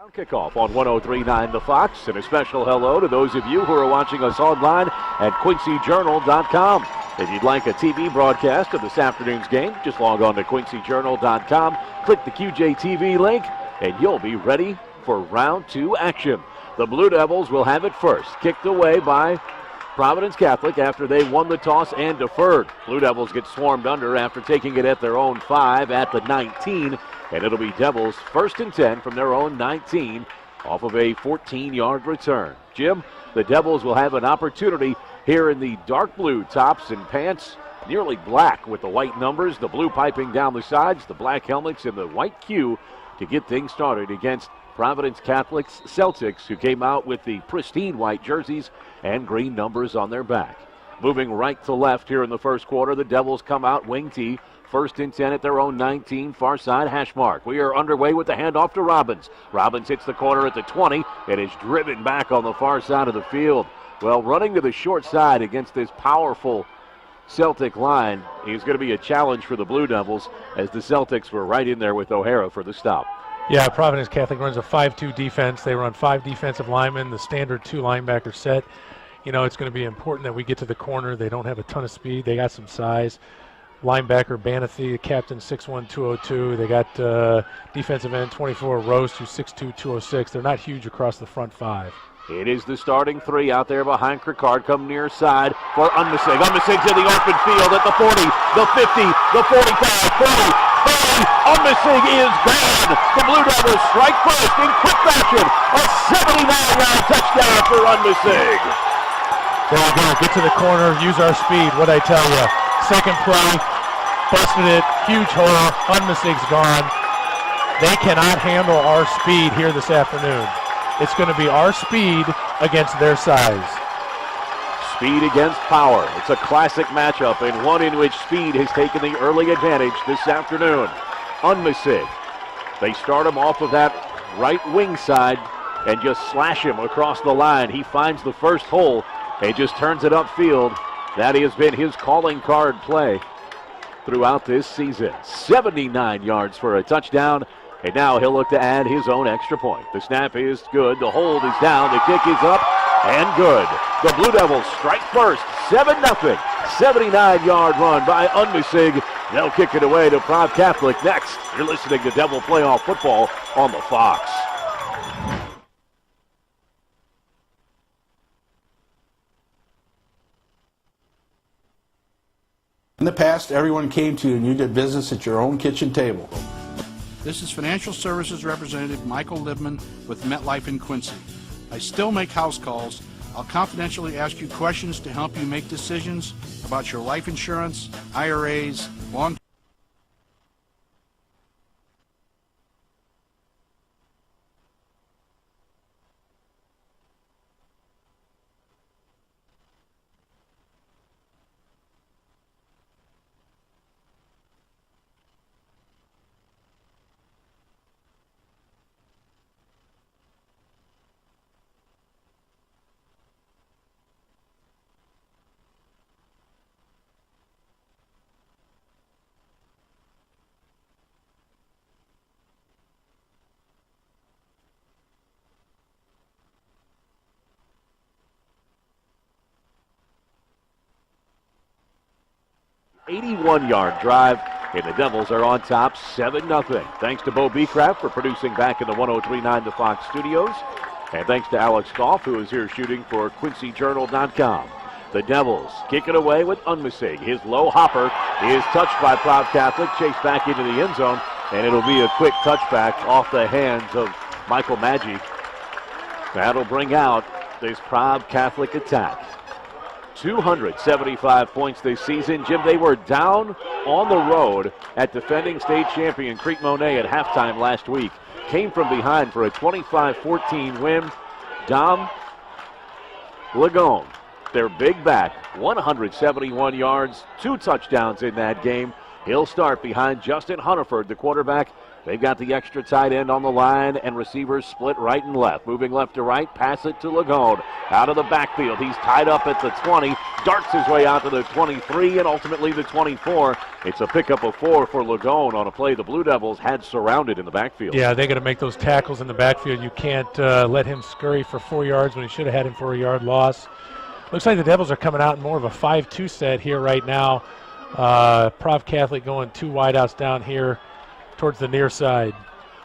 Kickoff on 103.9 The Fox, and a special hello to those of you who are watching us online at QuincyJournal.com. If you'd like a TV broadcast of this afternoon's game, just log on to QuincyJournal.com, click the QJTV link, and you'll be ready for round two action. The Blue Devils will have it first, kicked away by Providence Catholic after they won the toss and deferred. Blue Devils get swarmed under after taking it at their own 5 at the 19, and it'll be Devils 1st and 10 from their own 19 off of a 14-yard return. Jim, the Devils will have an opportunity here in the dark blue tops and pants, nearly black with the white numbers, the blue piping down the sides, the black helmets, and the white Q to get things started against Providence Catholic's Celtics, who came out with the pristine white jerseys and green numbers on their back. Moving right to left here in the first quarter, the Devils come out wing T, 1st and 10 at their own 19, far side hash mark. We are underway with the handoff to Robbins. Robbins hits the corner at the 20 and is driven back on the far side of the field. Well, running to the short side against this powerful Celtic line is going to be a challenge for the Blue Devils, as the Celtics were right in there with O'Hara for the stop. Yeah, Providence Catholic runs a 5-2 defense. They run 5 defensive linemen, the standard 2 linebacker set. You know, it's going to be important that we get to the corner. They don't have a ton of speed. They got some size. Linebacker Banathy, the captain, 6'1", 202. They got defensive end 24 Roast, who's 6'2", 206. They're not huge across the front 5. It is the starting 3 out there behind Krikard, come near side for Unmisig. Unmisig's in the open field at the 40, the 50, the 45, 30. Unmisig is gone. The Blue Devils strike first in quick fashion. A 79-yard touchdown for Unmisig. There we go. Get to the corner. Use our speed. What'd I tell you? Second play. Busted it. Huge hole. Unmisig's gone. They cannot handle our speed here this afternoon. It's going to be our speed against their size. Speed against power. It's a classic matchup, and one in which speed has taken the early advantage this afternoon. Unmisig. They start him off of that right wing side and just slash him across the line. He finds the first hole and just turns it upfield. That has been his calling card play throughout this season. 79 yards for a touchdown, and now he'll look to add his own extra point. The snap is good. The hold is down. The kick is up and good. The Blue Devils strike first, 7-0. 79-yard run by Unmisig. They'll kick it away to Prov Catholic next. You're listening to Devil Playoff Football on the Fox. In the past, everyone came to you and you did business at your own kitchen table. This is Financial Services Representative Michael Libman with MetLife in Quincy. I still make house calls. I'll confidentially ask you questions to help you make decisions about your life insurance, IRAs, long-term. .81-yard drive, and the Devils are on top 7-0. Thanks to Bo Beecraft for producing back in the 103.9 The Fox studios, and thanks to Alex Goff, who is here shooting for QuincyJournal.com. The Devils kick it away with Unmisig. His low hopper is touched by Prov Catholic, chased back into the end zone, and it'll be a quick touchback off the hands of Michael Maggi. That'll bring out this Prov Catholic attack. 275 points this season. Jim, they were down on the road at defending state champion Creek Monet at halftime last week. Came from behind for a 25-14 win. Dom Lagone, their big back, 171 yards, 2 touchdowns in that game. He'll start behind Justin Hunterford, the quarterback. They've got the extra tight end on the line, and receivers split right and left. Moving left to right, pass it to Lagone. Out of the backfield, he's tied up at the 20, darts his way out to the 23 and ultimately the 24. It's a pickup of 4 for Lagone on a play the Blue Devils had surrounded in the backfield. Yeah, they got to make those tackles in the backfield. You can't let him scurry for 4 yards when he should have had him for a yard loss. Looks like the Devils are coming out in more of a 5-2 set here right now. Prov Catholic going 2 wideouts down here towards the near side.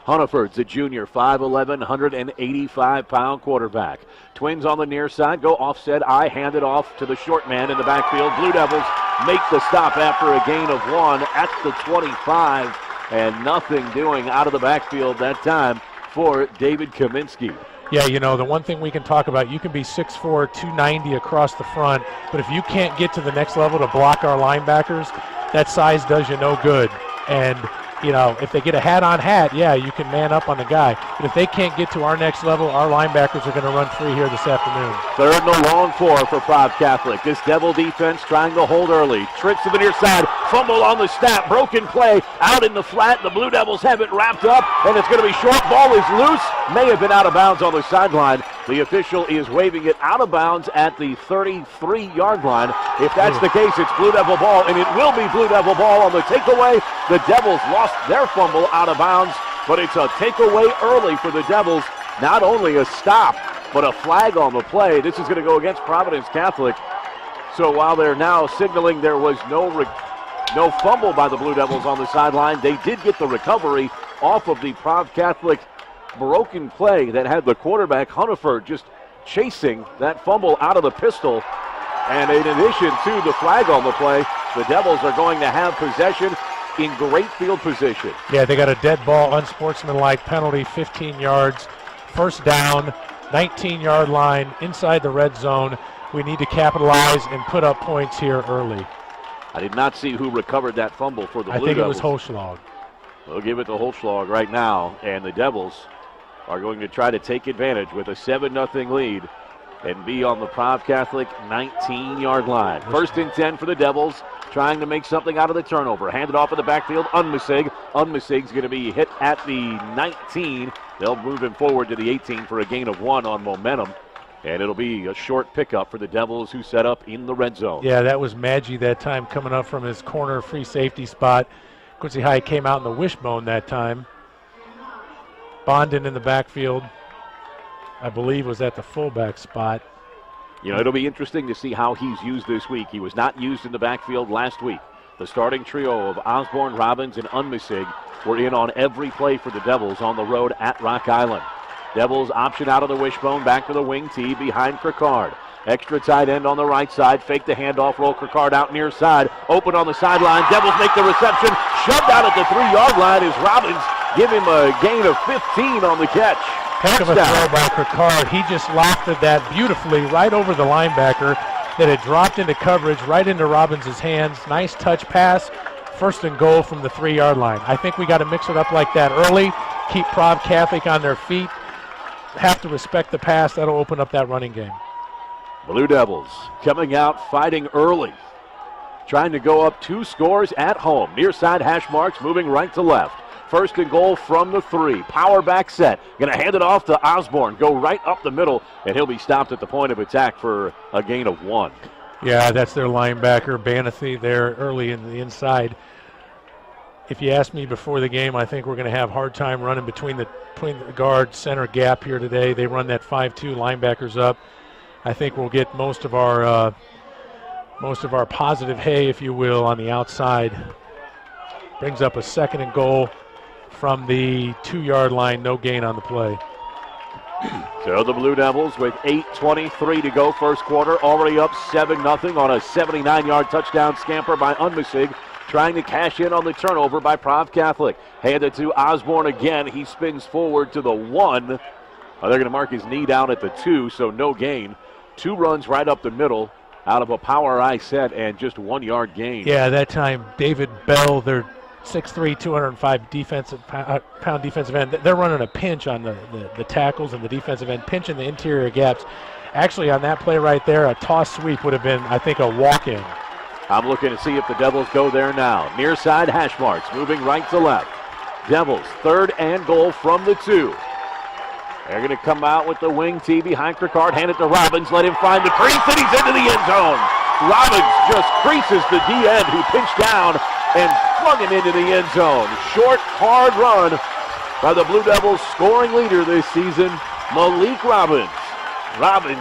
Hunneford's a junior, 5'11", 185-pound quarterback. Twins on the near side, go offset, hand it off to the short man in the backfield. Blue Devils make the stop after a gain of 1 at the 25, and nothing doing out of the backfield that time for David Kaminsky. Yeah, you know, the one thing we can talk about, you can be 6'4", 290 across the front, but if you can't get to the next level to block our linebackers, that size does you no good. And you know, if they get a hat-on hat, yeah, you can man up on the guy. But if they can't get to our next level, our linebackers are going to run free here this afternoon. 3rd and a long 4 for Prov Catholic. This Devil defense trying to hold early. Trips to the near side, fumble on the snap, broken play, out in the flat. The Blue Devils have it wrapped up, and it's going to be short. Ball is loose. May have been out of bounds on the sideline. The official is waving it out of bounds at the 33-yard line. If that's the case, it's Blue Devil ball, and it will be Blue Devil ball on the takeaway. The Devils lost their fumble out of bounds, but it's a takeaway early for the Devils. Not only a stop, but a flag on the play. This is going to go against Providence Catholic. So while they're now signaling there was no fumble by the Blue Devils on the sideline, they did get the recovery off of the Prov Catholic broken play that had the quarterback, Hunneford, just chasing that fumble out of the pistol. And in addition to the flag on the play, the Devils are going to have possession in great field position. Yeah, they got a dead ball, unsportsmanlike penalty, 15 yards, first down, 19-yard line, inside the red zone. We need to capitalize and put up points here early. I did not see who recovered that fumble for the Blue Devils. I think it was Holschlag. We'll give it to Holschlag right now, and the Devils are going to try to take advantage with a 7-0 lead and be on the Prov Catholic 19-yard line. 1st and 10 for the Devils, trying to make something out of the turnover. Handed off in the backfield, Unmisig. Unmisig's going to be hit at the 19. They'll move him forward to the 18 for a gain of 1 on momentum. And it'll be a short pickup for the Devils, who set up in the red zone. Yeah, that was Maggi that time coming up from his corner free safety spot. Quincy High came out in the wishbone that time. Bondin in the backfield, I believe, was at the fullback spot. You know, it'll be interesting to see how he's used this week. He was not used in the backfield last week. The starting trio of Osborne, Robbins, and Unmisig were in on every play for the Devils on the road at Rock Island. Devils option out of the wishbone, back to the wing tee behind Cricard. Extra tight end on the right side, fake the handoff, roll Cricard out near side, open on the sideline. Devils make the reception, shoved out at the 3-yard line as Robbins give him a gain of 15 on the catch. Heck of a throw by Cricard. He just lofted that beautifully right over the linebacker that had dropped into coverage, right into Robbins' hands. Nice touch pass, 1st and goal from the 3-yard line. I think we got to mix it up like that early, keep Prov Catholic on their feet, have to respect the pass. That'll open up that running game. Blue Devils coming out fighting early, trying to go up 2 scores at home. Near side hash marks moving right to left. 1st and goal from the 3. Power back set. Going to hand it off to Osborne. Go right up the middle, and he'll be stopped at the point of attack for a gain of 1. Yeah, that's their linebacker, Banathy, there early in the inside. If you asked me before the game, I think we're going to have a hard time running between the guard center gap here today. They run that 5-2 linebackers up. I think we'll get most of our positive hay, if you will, on the outside. Brings up a 2nd and goal from the 2-yard line. No gain on the play. So the Blue Devils with 8:23 to go, first quarter, already up 7-0 on a 79-yard touchdown scamper by Unmisig, trying to cash in on the turnover by Prov Catholic. Handed to Osborne again. He spins forward to the 1. They're going to mark his knee down at the 2, so no gain. 2 runs right up the middle out of a power I set and just 1-yard gain. Yeah, that time David Bell, their 6'3", 205 pound defensive end, they're running a pinch on the tackles and the defensive end, pinching the interior gaps. Actually, on that play right there, a toss sweep would have been, I think, a walk-in. I'm looking to see if the Devils go there now. Near side hash marks, moving right to left. Devils, 3rd and goal from the 2. They're going to come out with the wing tee behind Cricard, hand it to Robbins, let him find the crease, and he's into the end zone. Robbins just creases the D-end who pinched down and flung him into the end zone. Short, hard run by the Blue Devils' scoring leader this season, Malik Robbins. Robbins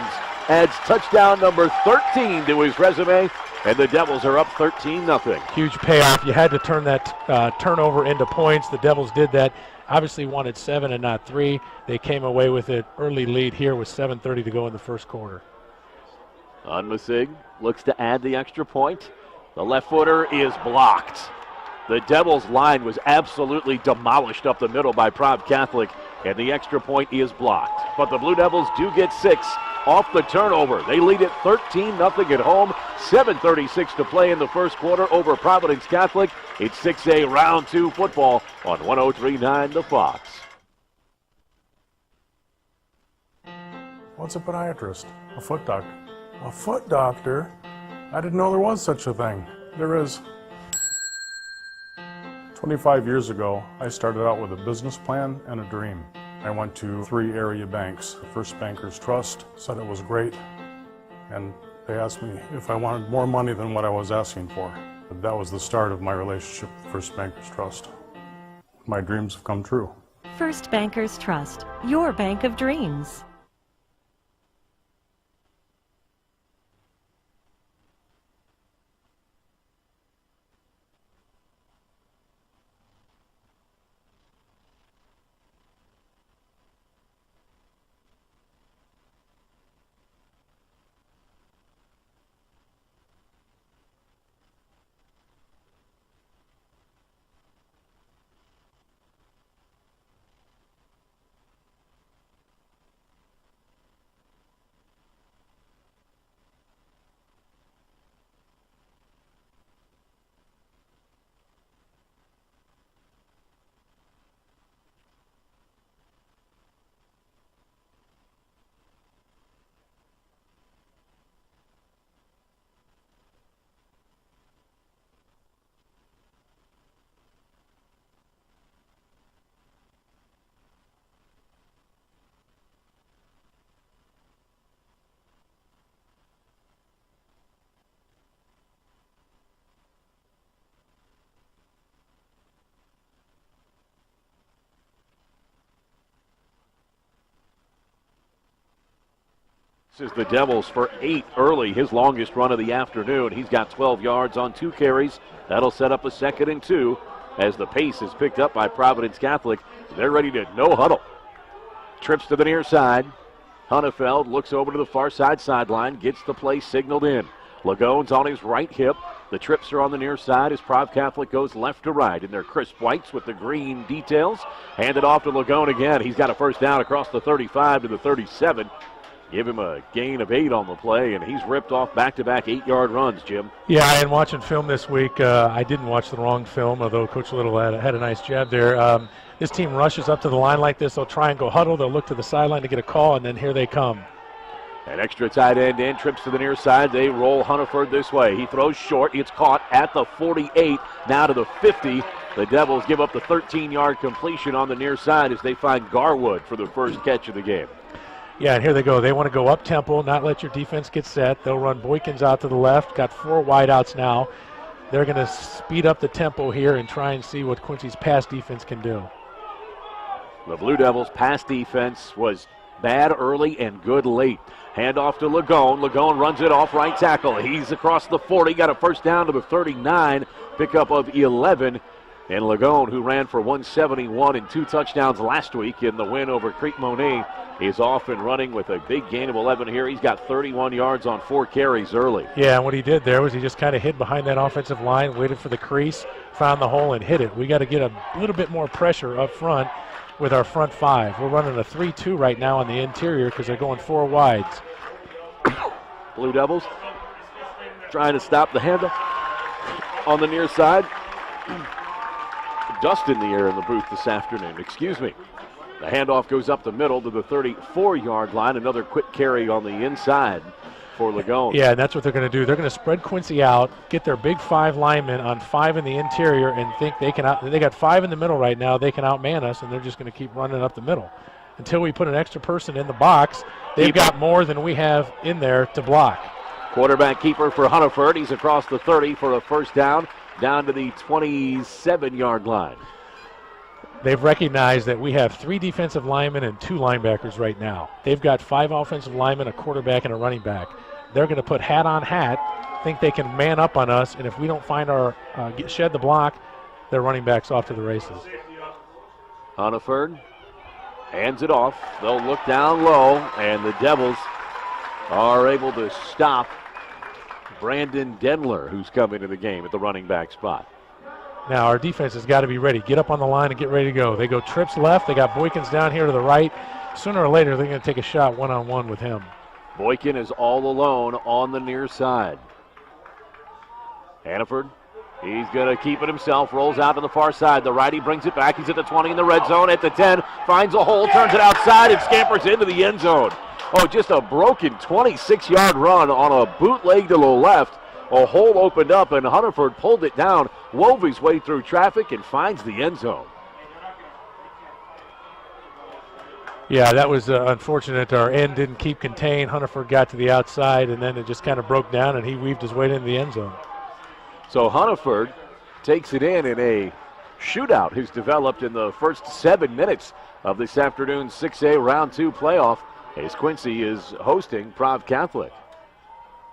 adds touchdown number 13 to his resume, and the Devils are up 13-0. Huge payoff. You had to turn that turnover into points. The Devils did that. Obviously wanted 7 and not 3. They came away with an early lead here with 7:30 to go in the first quarter. Unmasig looks to add the extra point. The left footer is blocked. The Devils' line was absolutely demolished up the middle by Prov Catholic, and the extra point is blocked. But the Blue Devils do get 6 off the turnover. They lead it 13-0 at home. 7:36 to play in the first quarter over Providence Catholic. It's 6A round 2 football on 103.9 The Fox. What's a podiatrist? A foot doctor. A foot doctor? I didn't know there was such a thing. There is. 25 years ago, I started out with a business plan and a dream. I went to 3 area banks. The First Bankers Trust said it was great, and they asked me if I wanted more money than what I was asking for. But that was the start of my relationship with First Bankers Trust. My dreams have come true. First Bankers Trust, your bank of dreams. This is the Devils for 8 early, his longest run of the afternoon. He's got 12 yards on 2 carries. That'll set up a 2nd and 2 as the pace is picked up by Providence Catholic. They're ready to no huddle. Trips to the near side. Hunnefeld looks over to the far side sideline, gets the play signaled in. Lagone's on his right hip. The trips are on the near side as Prov Catholic goes left to right in their crisp whites with the green details. Hand it off to Lagone again. He's got a first down across the 35 to the 37. Give him a gain of 8 on the play, and he's ripped off back-to-back 8-yard runs, Jim. Yeah, and watching film this week, I didn't watch the wrong film, although Coach Little had a nice jab there. This team rushes up to the line like this. They'll try and go huddle. They'll look to the sideline to get a call, and then here they come. An extra tight end in, trips to the near side. They roll Hunneford this way. He throws short. It's caught at the 48, now to the 50. The Devils give up the 13-yard completion on the near side as they find Garwood for the first catch of the game. Yeah, and here they go. They want to go up-tempo, not let your defense get set. They'll run Boykins out to the left. Got 4 wideouts now. They're going to speed up the tempo here and try and see what Quincy's pass defense can do. The Blue Devils' pass defense was bad early and good late. Handoff to Lagone. Lagone runs it off right tackle. He's across the 40. Got a first down to the 39. Pickup of 11. And Lagone, who ran for 171 and 2 touchdowns last week in the win over Creek-Monee, is off and running with a big gain of 11 here. He's got 31 yards on 4 carries early. Yeah, and what he did there was he just kind of hid behind that offensive line, waited for the crease, found the hole, and hit it. We got to get a little bit more pressure up front with our front 5. We're running a 3-2 right now on the interior because they're going 4 wides. Blue Devils trying to stop the handoff on the near side. Dust in the air in the booth this afternoon. Excuse me. The handoff goes up the middle to the 34-yard line. Another quick carry on the inside for Lagone. Yeah, and that's what they're going to do. They're going to spread Quincy out, get their big 5 linemen on 5 in the interior, and think they can they got 5 in the middle right now. They can outman us, and they're just going to keep running up the middle. Until we put an extra person in the box, they've got more than we have in there to block. Quarterback keeper for Hunneford. He's across the 30 for a first down to the 27-yard line. They've recognized that we have 3 defensive linemen and 2 linebackers right now. They've got 5 offensive linemen, a quarterback, and a running back. They're going to put hat on hat, think they can man up on us, and if we don't find our shed the block, their running back's off to the races. Hunneford hands it off. They'll look down low, and the Devils are able to stop Brandon Denler, who's coming to the game at the running back spot. Now our defense has got to be ready. Get up on the line and get ready to go. They go trips left. They got Boykins down here to the right. Sooner or later, they're going to take a shot one-on-one with him. Boykin is all alone on the near side. Hannaford, he's going to keep it himself, rolls out to the far side. The righty brings it back. He's at the 20 in the red zone, at the 10, finds a hole, turns it outside, and scampers into the end zone. Oh, just a broken 26-yard run on a bootleg to the left. A hole opened up, and Hunneford pulled it down, wove his way through traffic, and finds the end zone. Yeah, that was unfortunate. Our end didn't keep contained. Hunneford got to the outside, and then it just kind of broke down, and he weaved his way into the end zone. So Hunneford takes it in a shootout has developed in the first 7 minutes of this afternoon's 6A Round 2 playoff as Quincy is hosting Prov Catholic.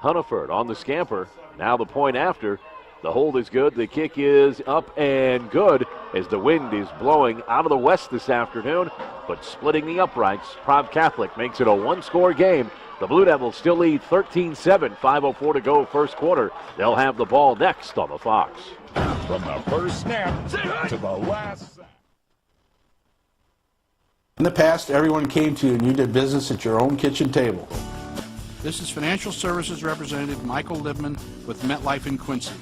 Hunneford on the scamper. Now the point after. The hold is good. The kick is up and good as the wind is blowing out of the west this afternoon, but splitting the uprights. Prov Catholic makes it a one-score game. The Blue Devils still lead 13-7, 5:04 to go first quarter. They'll have the ball next on the Fox. From the first snap to the last. In the past, everyone came to you and you did business at your own kitchen table. This is Financial Services Representative Michael Libman with MetLife in Quincy.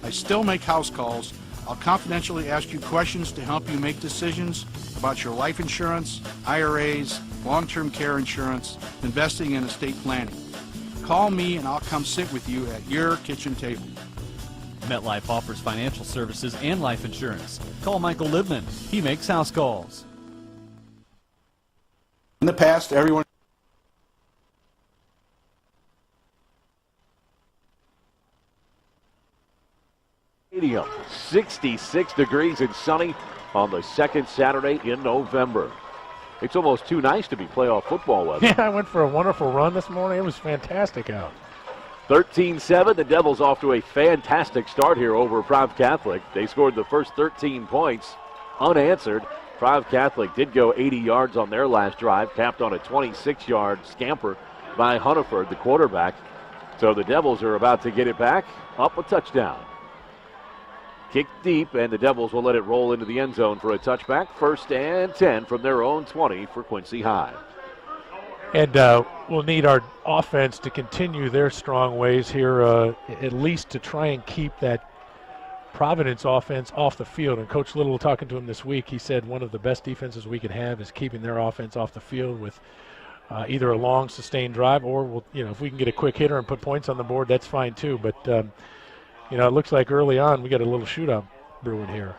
I still make house calls. I'll confidentially ask you questions to help you make decisions about your life insurance, IRAs, long-term care insurance, investing and estate planning. Call me and I'll come sit with you at your kitchen table. MetLife offers financial services and life insurance. Call Michael Libman. He makes house calls. In the past, everyone Stadium, 66 degrees and sunny on the second Saturday in November. It's almost too nice to be playoff football weather. Yeah, I went for a wonderful run this morning. It was fantastic out. 13-7, the Devils off to a fantastic start here over Prov Catholic. They scored the first 13 points unanswered. Prov Catholic did go 80 yards on their last drive, capped on a 26-yard scamper by Hunneford, the quarterback. So the Devils are about to get it back, up a touchdown. Kick deep, and the Devils will let it roll into the end zone for a touchback. 1st and 10 from their own 20 for Quincy High. And we'll need our offense to continue their strong ways here, at least to try and keep that Providence offense off the field. And Coach Little, talking to him this week, he said one of the best defenses we could have is keeping their offense off the field with either a long, sustained drive or, we'll, if we can get a quick hitter and put points on the board, that's fine too. But it looks like early on we got a little shootout brewing here.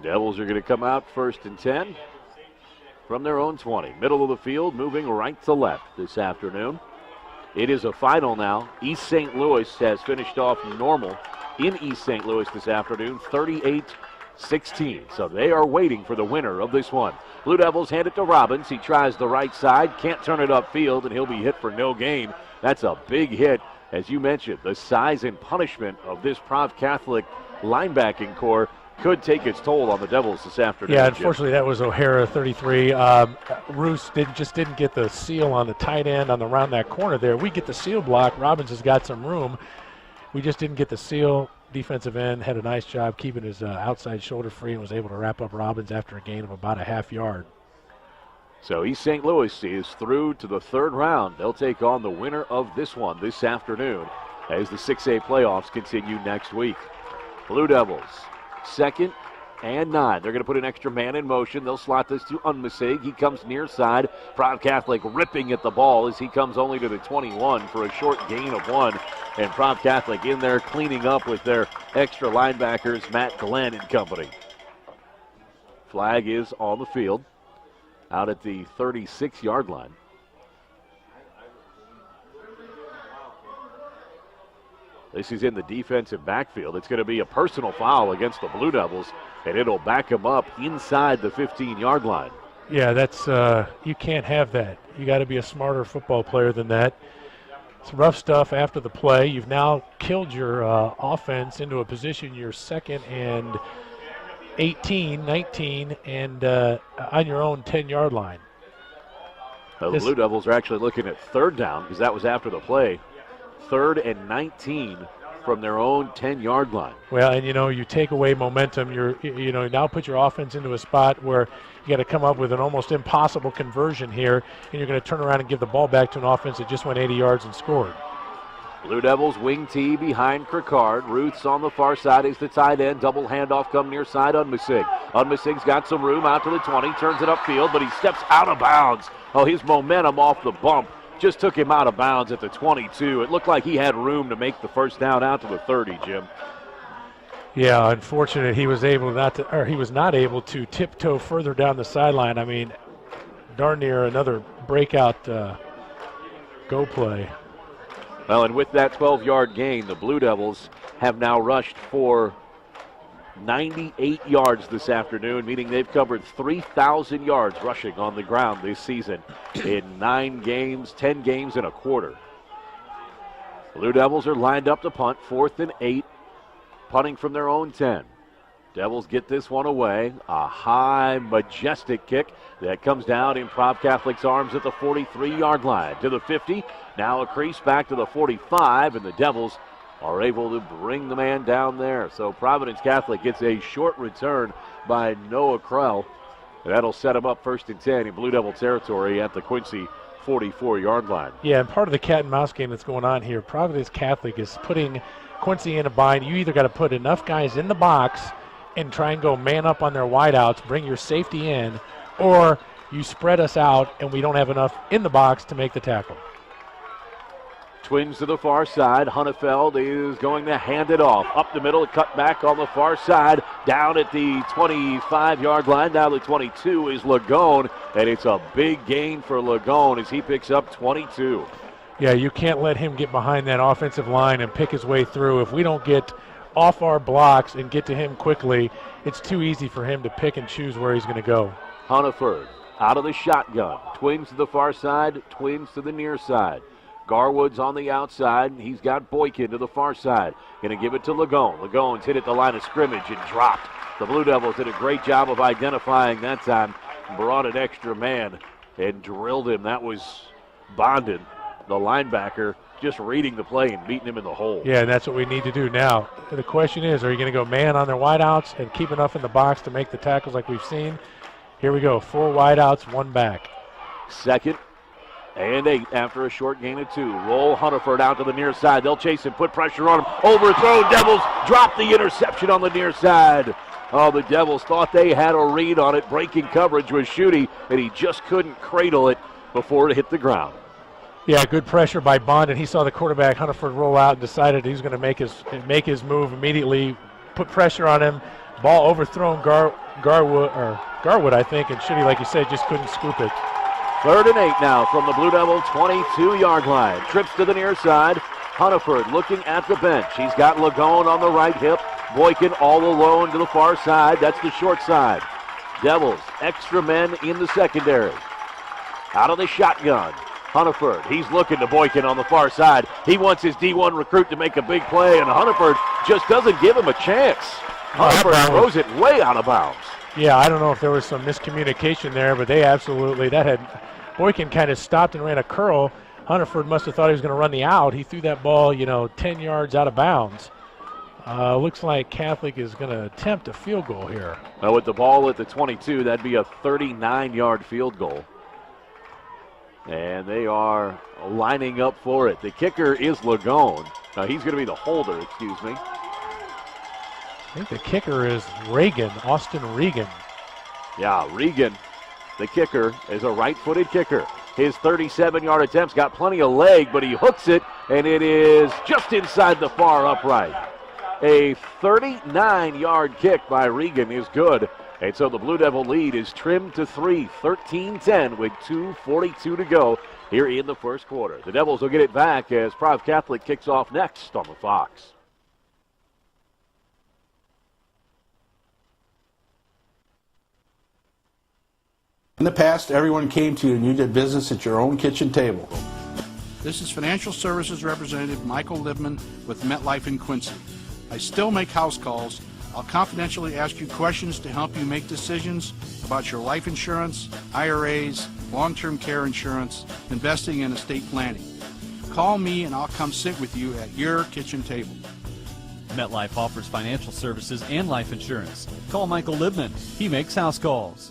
Devils are going to come out 1st and 10 from their own 20. Middle of the field, moving right to left this afternoon. It is a final now. East St. Louis has finished off normal in East St. Louis this afternoon, 38-16. So they are waiting for the winner of this one. Blue Devils hand it to Robbins. He tries the right side, can't turn it upfield, and he'll be hit for no gain. That's a big hit. As you mentioned, the size and punishment of this Prov Catholic linebacking core could take its toll on the Devils this afternoon. Yeah, unfortunately, that was O'Hara, 33. Roos didn't get the seal on the tight end around that corner there. We get the seal block. Robbins has got some room. We just didn't get the seal. Defensive end had a nice job keeping his outside shoulder free and was able to wrap up Robbins after a gain of about a half yard. So East St. Louis is through to the 3rd round. They'll take on the winner of this one this afternoon as the 6A playoffs continue next week. Blue Devils, 2nd and 9. They're going to put an extra man in motion. They'll slot this to Unmisig. He comes near side. Prov Catholic ripping at the ball as he comes only to the 21 for a short gain of 1. And Prov Catholic in there cleaning up with their extra linebackers, Matt Glenn and company. Flag is on the field out at the 36-yard line. This is in the defensive backfield. It's going to be a personal foul against the Blue Devils, and it'll back them up inside the 15-yard line. Yeah, that's you can't have that. You got to be a smarter football player than that. It's rough stuff after the play. You've now killed your offense into a position you're 2nd and 18, 19, and on your own 10-yard line. Well, the Blue Devils are actually looking at 3rd down because that was after the play. 3rd and 19 from their own 10-yard line. Well, and you take away momentum. You now put your offense into a spot where you got to come up with an almost impossible conversion here, and you're going to turn around and give the ball back to an offense that just went 80 yards and scored. Blue Devils wing T behind Krikard. Ruth's on the far side is the tight end. Double handoff come near side Unmasig. Unmasig's got some room out to the 20, turns it upfield, but he steps out of bounds. Oh, his momentum off the bump just took him out of bounds at the 22. It looked like he had room to make the first down out to the 30, Jim. Yeah, unfortunate he was not able to tiptoe further down the sideline. I mean, darn near another breakout go play. Well, and with that 12-yard gain, the Blue Devils have now rushed for 98 yards this afternoon, meaning they've covered 3,000 yards rushing on the ground this season in 9 games, 10 games and a quarter. Blue Devils are lined up to punt, 4th and 8, punting from their own 10. Devils get this one away. A high, majestic kick that comes down in Prov Catholic's arms at the 43-yard line. To the 50, now a crease back to the 45, and the Devils are able to bring the man down there. So Providence Catholic gets a short return by Noah Krell. That'll set him up 1st and 10 in Blue Devil territory at the Quincy 44-yard line. Yeah, and part of the cat and mouse game that's going on here, Providence Catholic is putting Quincy in a bind. You either got to put enough guys in the box and try and go man up on their wideouts, bring your safety in, or you spread us out and we don't have enough in the box to make the tackle. Twins to the far side. Hunnefeld is going to hand it off. Up the middle, cut back on the far side. Down at the 25-yard line. Now the 22 is Lagone, and it's a big gain for Lagone as he picks up 22. Yeah, you can't let him get behind that offensive line and pick his way through. If we don't get off our blocks and get to him quickly, it's too easy for him to pick and choose where he's going to go. Hunnefeld out of the shotgun. Twins to the far side, Twins to the near side. Garwood's on the outside, and he's got Boykin to the far side. Going to give it to Lagone. Lagone's hit at the line of scrimmage and dropped. The Blue Devils did a great job of identifying that time. Brought an extra man and drilled him. That was Bondin, the linebacker, just reading the play and beating him in the hole. Yeah, and that's what we need to do now. The question is, are you going to go man on their wideouts and keep enough in the box to make the tackles like we've seen? Here we go, 4 wideouts, 1 back. 2nd and 8 after a short gain of 2. Roll Hunnefeld out to the near side. They'll chase him, put pressure on him. Overthrown. Devils drop the interception on the near side. Oh, the Devils thought they had a read on it. Breaking coverage was Schutte, and he just couldn't cradle it before it hit the ground. Yeah, good pressure by Bond, and he saw the quarterback Hunnefeld roll out and decided he was going to make his move immediately. Put pressure on him. Ball overthrown. Garwood, I think, and Schutte, like you said, just couldn't scoop it. 3rd and 8 now from the Blue Devil 22-yard line. Trips to the near side. Hunnefeld looking at the bench. He's got Lagone on the right hip. Boykin all alone to the far side. That's the short side. Devils, extra men in the secondary. Out of the shotgun. Hunnefeld, he's looking to Boykin on the far side. He wants his D1 recruit to make a big play, and Hunnefeld just doesn't give him a chance. Hunnefeld throws it way out of bounds. Yeah, I don't know if there was some miscommunication there, but Boykin kind of stopped and ran a curl. Hunnefeld must have thought he was going to run the out. He threw that ball, 10 yards out of bounds. Looks like Catholic is going to attempt a field goal here. Well, with the ball at the 22, that'd be a 39-yard field goal. And they are lining up for it. The kicker is Lagone. Now, he's going to be the holder, excuse me. I think the kicker is Austin Regan. Yeah, Regan, the kicker, is a right-footed kicker. His 37-yard attempt's got plenty of leg, but he hooks it, and it is just inside the far upright. A 39-yard kick by Regan is good. And so the Blue Devil lead is trimmed to 3, 13-10 with 2:42 to go here in the first quarter. The Devils will get it back as Prov Catholic kicks off next on the Fox. In the past, everyone came to you and you did business at your own kitchen table. This is Financial Services Representative Michael Libman with MetLife in Quincy. I still make house calls. I'll confidentially ask you questions to help you make decisions about your life insurance, IRAs, long-term care insurance, investing, and estate planning. Call me and I'll come sit with you at your kitchen table. MetLife offers financial services and life insurance. Call Michael Libman. He makes house calls.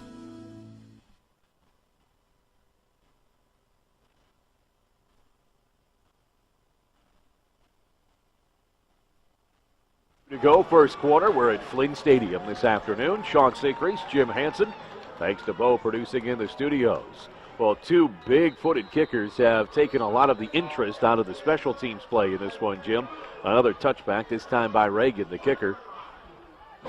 To go first quarter, we're at Flynn Stadium this afternoon. Sean Sinkreese, Jim Hansen, thanks to Bo producing in the studios. Well, two big-footed kickers have taken a lot of the interest out of the special teams play in this one, Jim. Another touchback, this time by Reagan, the kicker,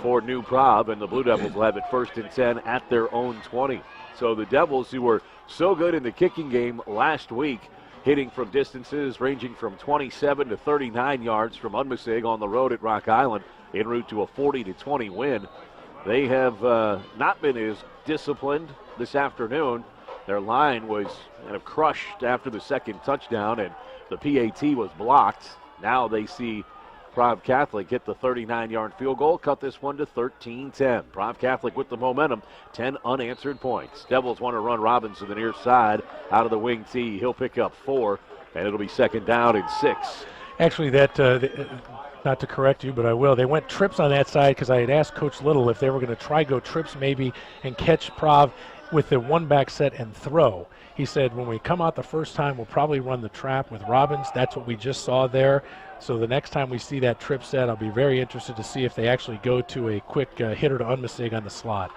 for New Prov, and the Blue Devils will have it 1st and 10 at their own 20. So the Devils, who were so good in the kicking game last week, hitting from distances ranging from 27 to 39 yards from Unmasig on the road at Rock Island en route to a 40-20 win. They have not been as disciplined this afternoon. Their line was kind of crushed after the second touchdown, and the PAT was blocked. Now they see Prov Catholic get the 39-yard field goal, cut this one to 13-10. Prov Catholic with the momentum, 10 unanswered points. Devils want to run Robbins to the near side out of the wing tee. He'll pick up 4, and it'll be 2nd down and 6. Actually, that not to correct you, but I will. They went trips on that side because I had asked Coach Little if they were going to try go trips maybe and catch Prov with the one-back set and throw. He said when we come out the first time, we'll probably run the trap with Robbins. That's what we just saw there. So the next time we see that trip set, I'll be very interested to see if they actually go to a quick hitter to Unmasig on the slot.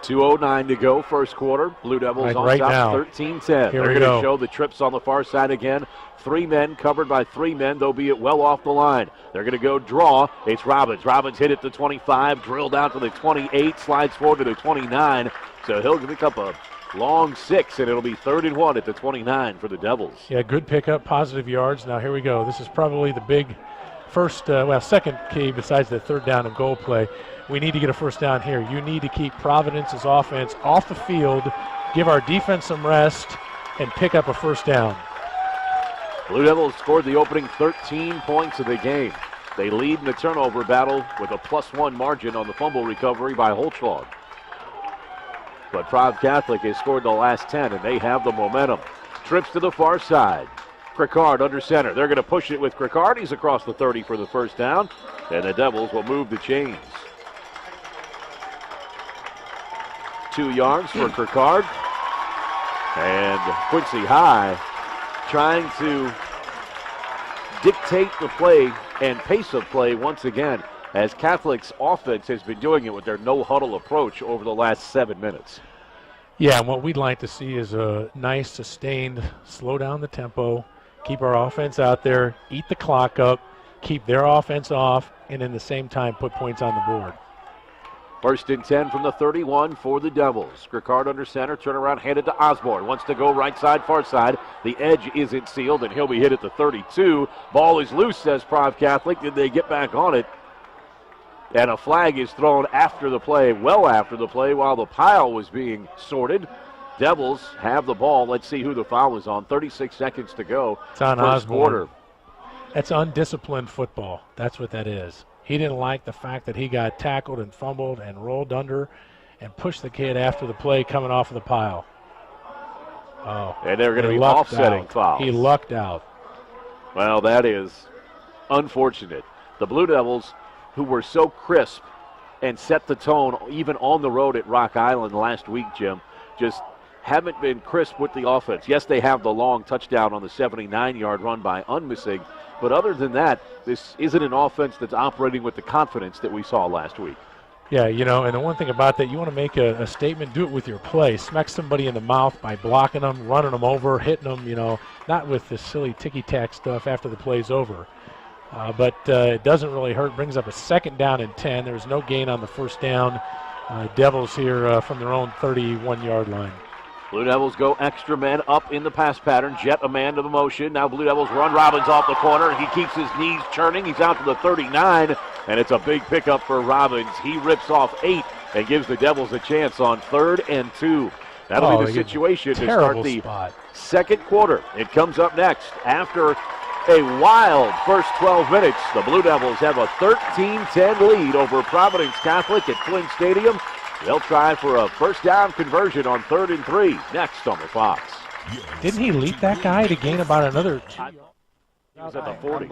2:09 to go, first quarter. Blue Devils on top, 13-10. They're going to show the trips on the far side again. 3 men covered by 3 men. They'll be it well off the line. They're going to go draw. It's Robbins. Robbins hit at the 25, drilled out to the 28, slides forward to the 29. So he'll pick up a long 6, and it'll be 3rd and 1 at the 29 for the Devils. Yeah, good pickup, positive yards. Now here we go. This is probably the big second key besides the 3rd down and goal play. We need to get a first down here. You need to keep Providence's offense off the field, give our defense some rest, and pick up a first down. Blue Devils scored the opening 13 points of the game. They lead in the turnover battle with a +1 margin on the fumble recovery by Holtzschlag. But Prov Catholic has scored the last 10, and they have the momentum. Trips to the far side. Cricard under center. They're going to push it with Cricard. He's across the 30 for the first down, and the Devils will move the chains. 2 yards for Cricard. And Quincy High trying to dictate the play and pace of play once again, as Catholic's offense has been doing it with their no-huddle approach over the last 7 minutes. Yeah, and what we'd like to see is a nice, sustained, slow down the tempo, keep our offense out there, eat the clock up, keep their offense off, and in the same time put points on the board. 1st and 10 from the 31 for the Devils. Cricard under center, turnaround handed to Osborne. Wants to go right side, far side. The edge isn't sealed, and he'll be hit at the 32. Ball is loose, says Prov Catholic. Did they get back on it? And a flag is thrown after the play, well after the play, while the pile was being sorted. Devils have the ball. Let's see who the foul is on. 36 seconds to go. It's on first Osborne. Quarter. That's undisciplined football. That's what that is. He didn't like the fact that he got tackled and fumbled and rolled under and pushed the kid after the play coming off of the pile. Oh, and they're going to be offsetting fouls. He lucked out. Well, that is unfortunate. The Blue Devils, who were so crisp and set the tone even on the road at Rock Island last week, Jim, just haven't been crisp with the offense. Yes, they have the long touchdown on the 79-yard run by Unmasig, but other than that, this isn't an offense that's operating with the confidence that we saw last week. Yeah, and the one thing about that, you want to make a statement, do it with your play. Smack somebody in the mouth by blocking them, running them over, hitting them, not with this silly ticky-tack stuff after the play's over. But it doesn't really hurt. Brings up a 2nd down and 10. There's no gain on the first down. Devils here from their own 31-yard line. Blue Devils go extra men up in the pass pattern. Jet a man to the motion. Now Blue Devils run Robbins off the corner. He keeps his knees churning. He's out to the 39, and it's a big pickup for Robbins. He rips off 8 and gives the Devils a chance on 3rd and 2. That'll be the situation to start the second quarter. It comes up next. After a wild first 12 minutes, the Blue Devils have a 13-10 lead over Providence Catholic at Flynn Stadium. They'll try for a first down conversion on 3rd and 3 next on the Fox. Didn't he leap that guy to gain about another 2 yards? He was at the 40.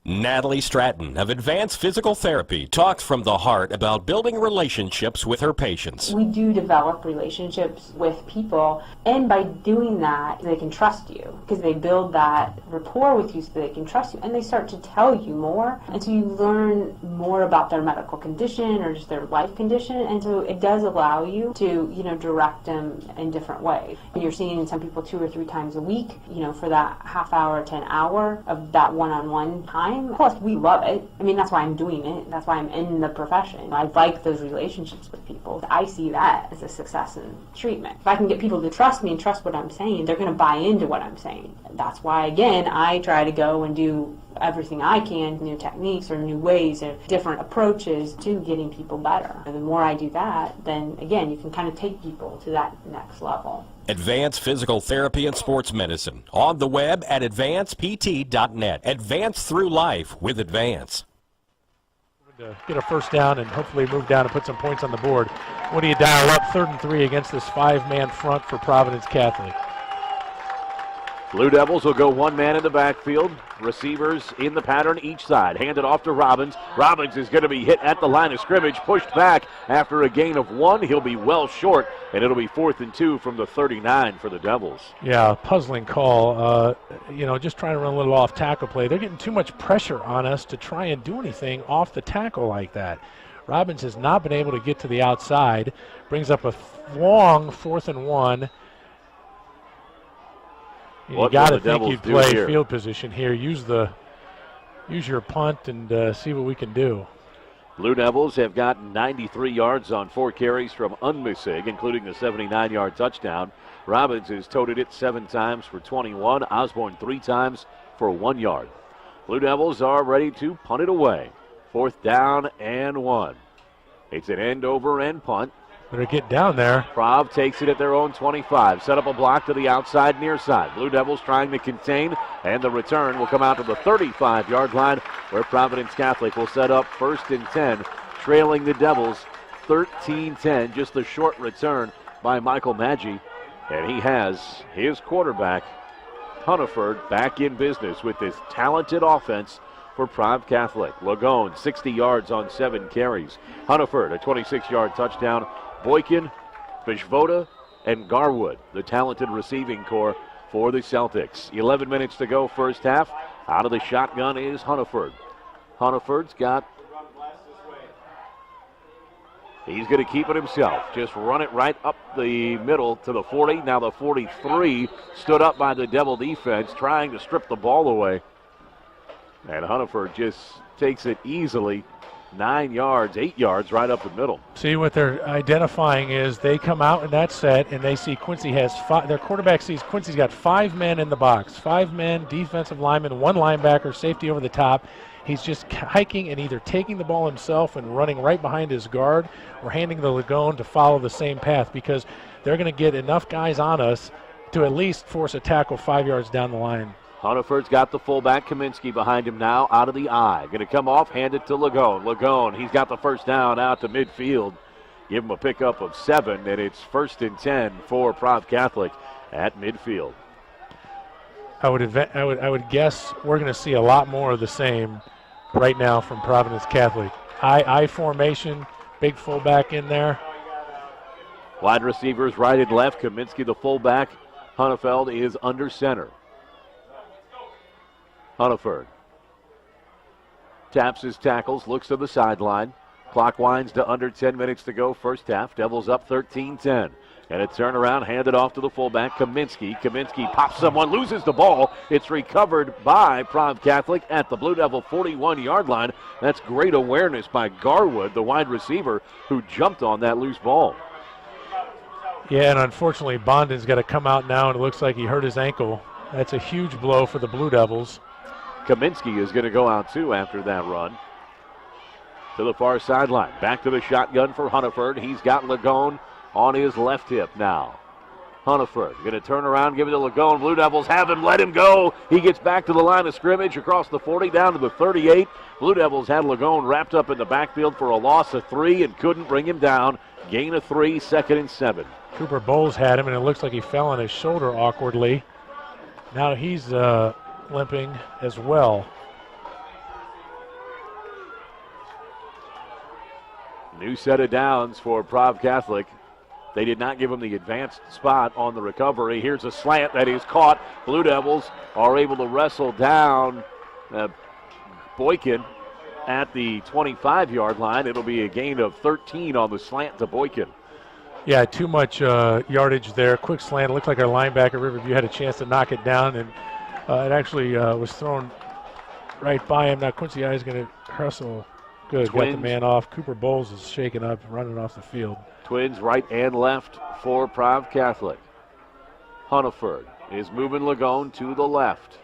Natalie Stratton of Advanced Physical Therapy talks from the heart about building relationships with her patients. We do develop relationships with people, and by doing that, they can trust you because they build that rapport with you so they can trust you, and they start to tell you more, and so you learn more about their medical condition or just their life condition, and so it does allow you to, direct them in different ways. And you're seeing some people 2 or 3 times a week, for that half hour to an hour of that one-on-one time. Plus, we love it. I mean, that's why I'm doing it. That's why I'm in the profession. I like those relationships with people. I see that as a success in treatment. If I can get people to trust me and trust what I'm saying, they're going to buy into what I'm saying. That's why, again, I try to go and do everything I can, new techniques or new ways or different approaches to getting people better. And the more I do that, then, again, you can kind of take people to that next level. Advanced Physical Therapy and Sports Medicine. On the web at advancept.net. Advance through life with Advance. To get a first down and hopefully move down and put some points on the board. What do you dial up 3rd and 3 against this 5-man front for Providence Catholic? Blue Devils will go 1 man in the backfield. Receivers in the pattern each side. Hand it off to Robbins. Robbins is going to be hit at the line of scrimmage, pushed back after a gain of 1. He'll be well short, and it'll be 4th and 2 from the 39 for the Devils. Yeah, puzzling call. Just trying to run a little off tackle play. They're getting too much pressure on us to try and do anything off the tackle like that. Robbins has not been able to get to the outside. Brings up a long 4th and 1. You got to think you'd play field position here. Use your punt and see what we can do. Blue Devils have gotten 93 yards on 4 carries from Unmisig, including the 79-yard touchdown. Robbins has toted it 7 times for 21. Osborne 3 times for 1 yard. Blue Devils are ready to punt it away. 4th down and 1. It's an end-over-end punt. Better get down there. Prov takes it at their own 25. Set up a block to the outside near side. Blue Devils trying to contain, and the return will come out to the 35-yard line where Providence Catholic will set up 1st and 10, trailing the Devils 13-10. Just a short return by Michael Maggi, and he has his quarterback, Hunneford, back in business with this talented offense for Prov Catholic. Lagone, 60 yards on 7 carries. Hunneford, a 26-yard touchdown. Boykin, Fishvoda, and Garwood, the talented receiving corps for the Celtics. 11 minutes to go, first half. Out of the shotgun is Hunneford. Hunneford's he's going to keep it himself. Just run it right up the middle to the 40. Now the 43 stood up by the Devil defense, trying to strip the ball away. And Hunneford just takes it easily. 9 yards, 8 yards right up the middle. See, what they're identifying is they come out in that set and they see Quincy has 5. Their quarterback sees Quincy's got 5 men in the box. 5 men, defensive lineman, 1 linebacker, safety over the top. He's just hiking and either taking the ball himself and running right behind his guard or handing the Lagone to follow the same path because they're going to get enough guys on us to at least force a tackle 5 yards down the line. Hunneford's got the fullback, Kaminsky, behind him now, out of the eye. Going to come off, hand it to Lagone. Lagone, he's got the first down out to midfield. Give him a pickup of 7, and it's 1st and 10 for Prov Catholic at midfield. I would guess we're going to see a lot more of the same right now from Providence Catholic. I formation, big fullback in there. Wide receivers right and left. Kaminsky, the fullback. Hunnefeld is under center. Hunneford taps his tackles, looks to the sideline. Clock winds to under 10 minutes to go, first half. Devils up 13-10. And a turnaround, handed off to the fullback, Kaminsky. Kaminsky pops someone, loses the ball. It's recovered by Prov Catholic at the Blue Devil 41-yard line. That's great awareness by Garwood, the wide receiver, who jumped on that loose ball. Yeah, and unfortunately, Bondin's got to come out now, and it looks like he hurt his ankle. That's a huge blow for the Blue Devils. Kaminsky is going to go out, too, after that run. To the far sideline. Back to the shotgun for Hunniford. He's got Lagone on his left hip now. Hunniford going to turn around, give it to Lagone. Blue Devils have him, let him go. He gets back to the line of scrimmage across the 40 down to the 38. Blue Devils had Lagone wrapped up in the backfield for a loss of 3 and couldn't bring him down. Gain of 3, 2nd and 7. Cooper Bowles had him, and it looks like he fell on his shoulder awkwardly. Now he's limping as well. New set of downs for Prov Catholic. They did not give him the advanced spot on the recovery. Here's a slant that is caught. Blue Devils are able to wrestle down Boykin at the 25-yard line. It'll be a gain of 13 on the slant to Boykin. Yeah, too much yardage there. Quick slant. It looked like our linebacker, Riverview, had a chance to knock it down, and it actually was thrown right by him. Now Quincy I is going to hustle. Good, Twins. got the man off. Cooper Bowles is shaken up, running off the field. Twins right and left for Prov Catholic. Hunniford is moving Lagone to the left.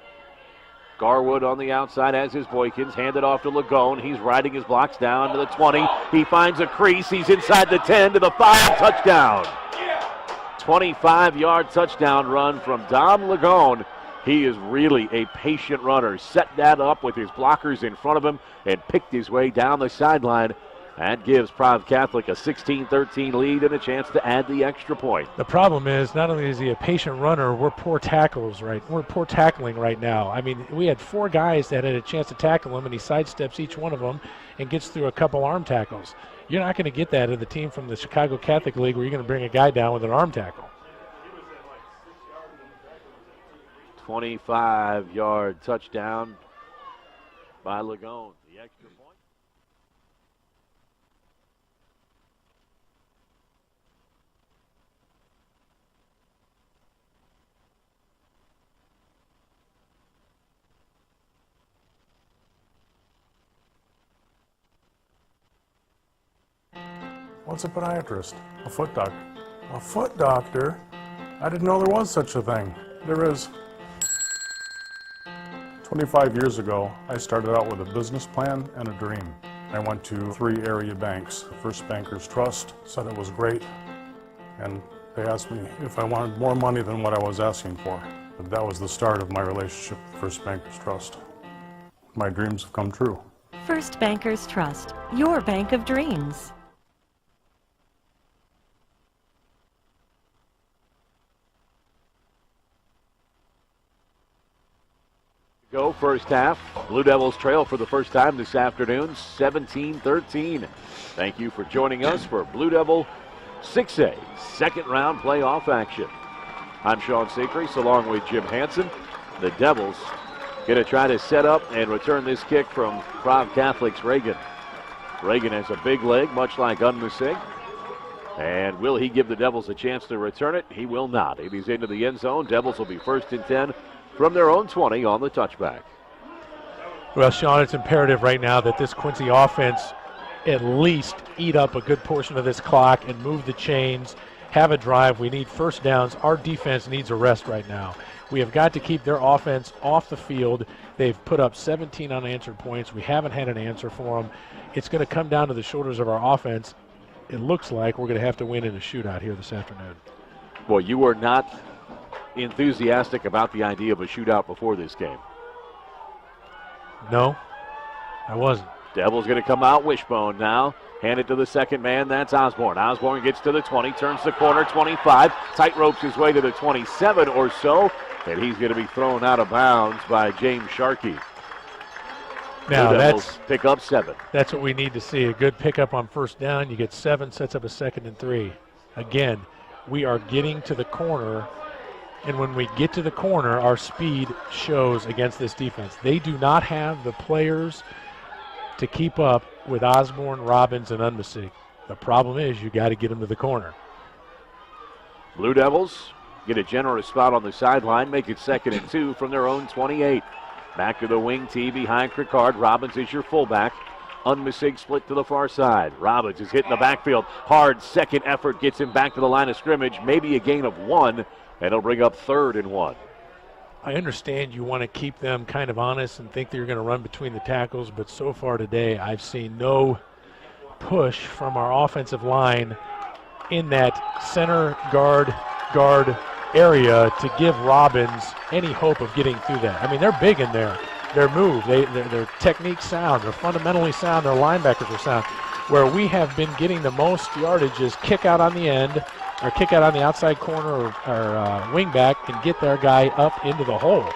Garwood on the outside as his Boykins. Handed off to Lagone. He's riding his blocks down to the 20. He finds a crease. He's inside the 10 to the 5. Touchdown. 25-yard touchdown run from Dom Lagone. He is really a patient runner. Set that up with his blockers in front of him and picked his way down the sideline. That gives Prov Catholic a 16-13 lead and a chance to add the extra point. The problem is, not only is he a patient runner, we're poor tackling right now. I mean, we had 4 guys that had a chance to tackle him, and he sidesteps each one of them and gets through a couple arm tackles. You're not going to get that in the team from the Chicago Catholic League where you're going to bring a guy down with an arm tackle. 25-yard touchdown by Lagone. The extra point. What's a podiatrist? A foot doctor. A foot doctor? I didn't know there was such a thing. There is. 25 years ago, I started out with a business plan and a dream. I went to 3 area banks. The First Bankers Trust said it was great, and they asked me if I wanted more money than what I was asking for. But that was the start of my relationship with First Bankers Trust. My dreams have come true. First Bankers Trust, your bank of dreams. Go first half. Blue Devils trail for the first time this afternoon, 17-13. Thank you for joining us for Blue Devil 6A second round playoff action. I'm Sean Secrease along with Jim Hansen. The Devils going to try to set up and return this kick from Prov Catholic's Reagan. Reagan has a big leg, much like Unmusig. And will he give the Devils a chance to return it? He will not. If he's into the end zone, Devils will be 1st and 10 from their own 20 on the touchback. Well, Sean, it's imperative right now that this Quincy offense at least eat up a good portion of this clock and move the chains, have a drive. We need first downs. Our defense needs a rest right now. We have got to keep their offense off the field. They've put up 17 unanswered points. We haven't had an answer for them. It's going to come down to the shoulders of our offense. It looks like we're going to have to win in a shootout here this afternoon. Boy, you were not enthusiastic about the idea of a shootout before this game. No, I wasn't. Devils going to come out wishbone now. Hand it to the second man. That's Osborne. Osborne gets to the 20, turns the corner, 25. Tight ropes his way to the 27 or so. And he's going to be thrown out of bounds by James Sharkey. Now that's pick up 7. That's what we need to see. A good pickup on first down. You get 7, sets up a 2nd and 3. Again, we are getting to the corner. And when we get to the corner, our speed shows against this defense. They do not have the players to keep up with Osborne, Robbins, and Unmusig. The problem is you got to get them to the corner. Blue Devils get a generous spot on the sideline, make it 2nd and 2 from their own 28. Back to the wing tee behind Cricard. Robbins is your fullback. Unmisig split to the far side. Robbins is hitting the backfield. Hard second effort gets him back to the line of scrimmage. Maybe a gain of 1, and it'll bring up 3rd and 1. I understand you want to keep them kind of honest and think that you're going to run between the tackles, but so far today I've seen no push from our offensive line in that center guard area to give Robbins any hope of getting through that. I mean, they're big in there. Their move, their technique's sound, they're fundamentally sound, their linebackers are sound. Where we have been getting the most yardage is kick out on the end, or kick out on the outside corner or wing back and get their guy up into the hole.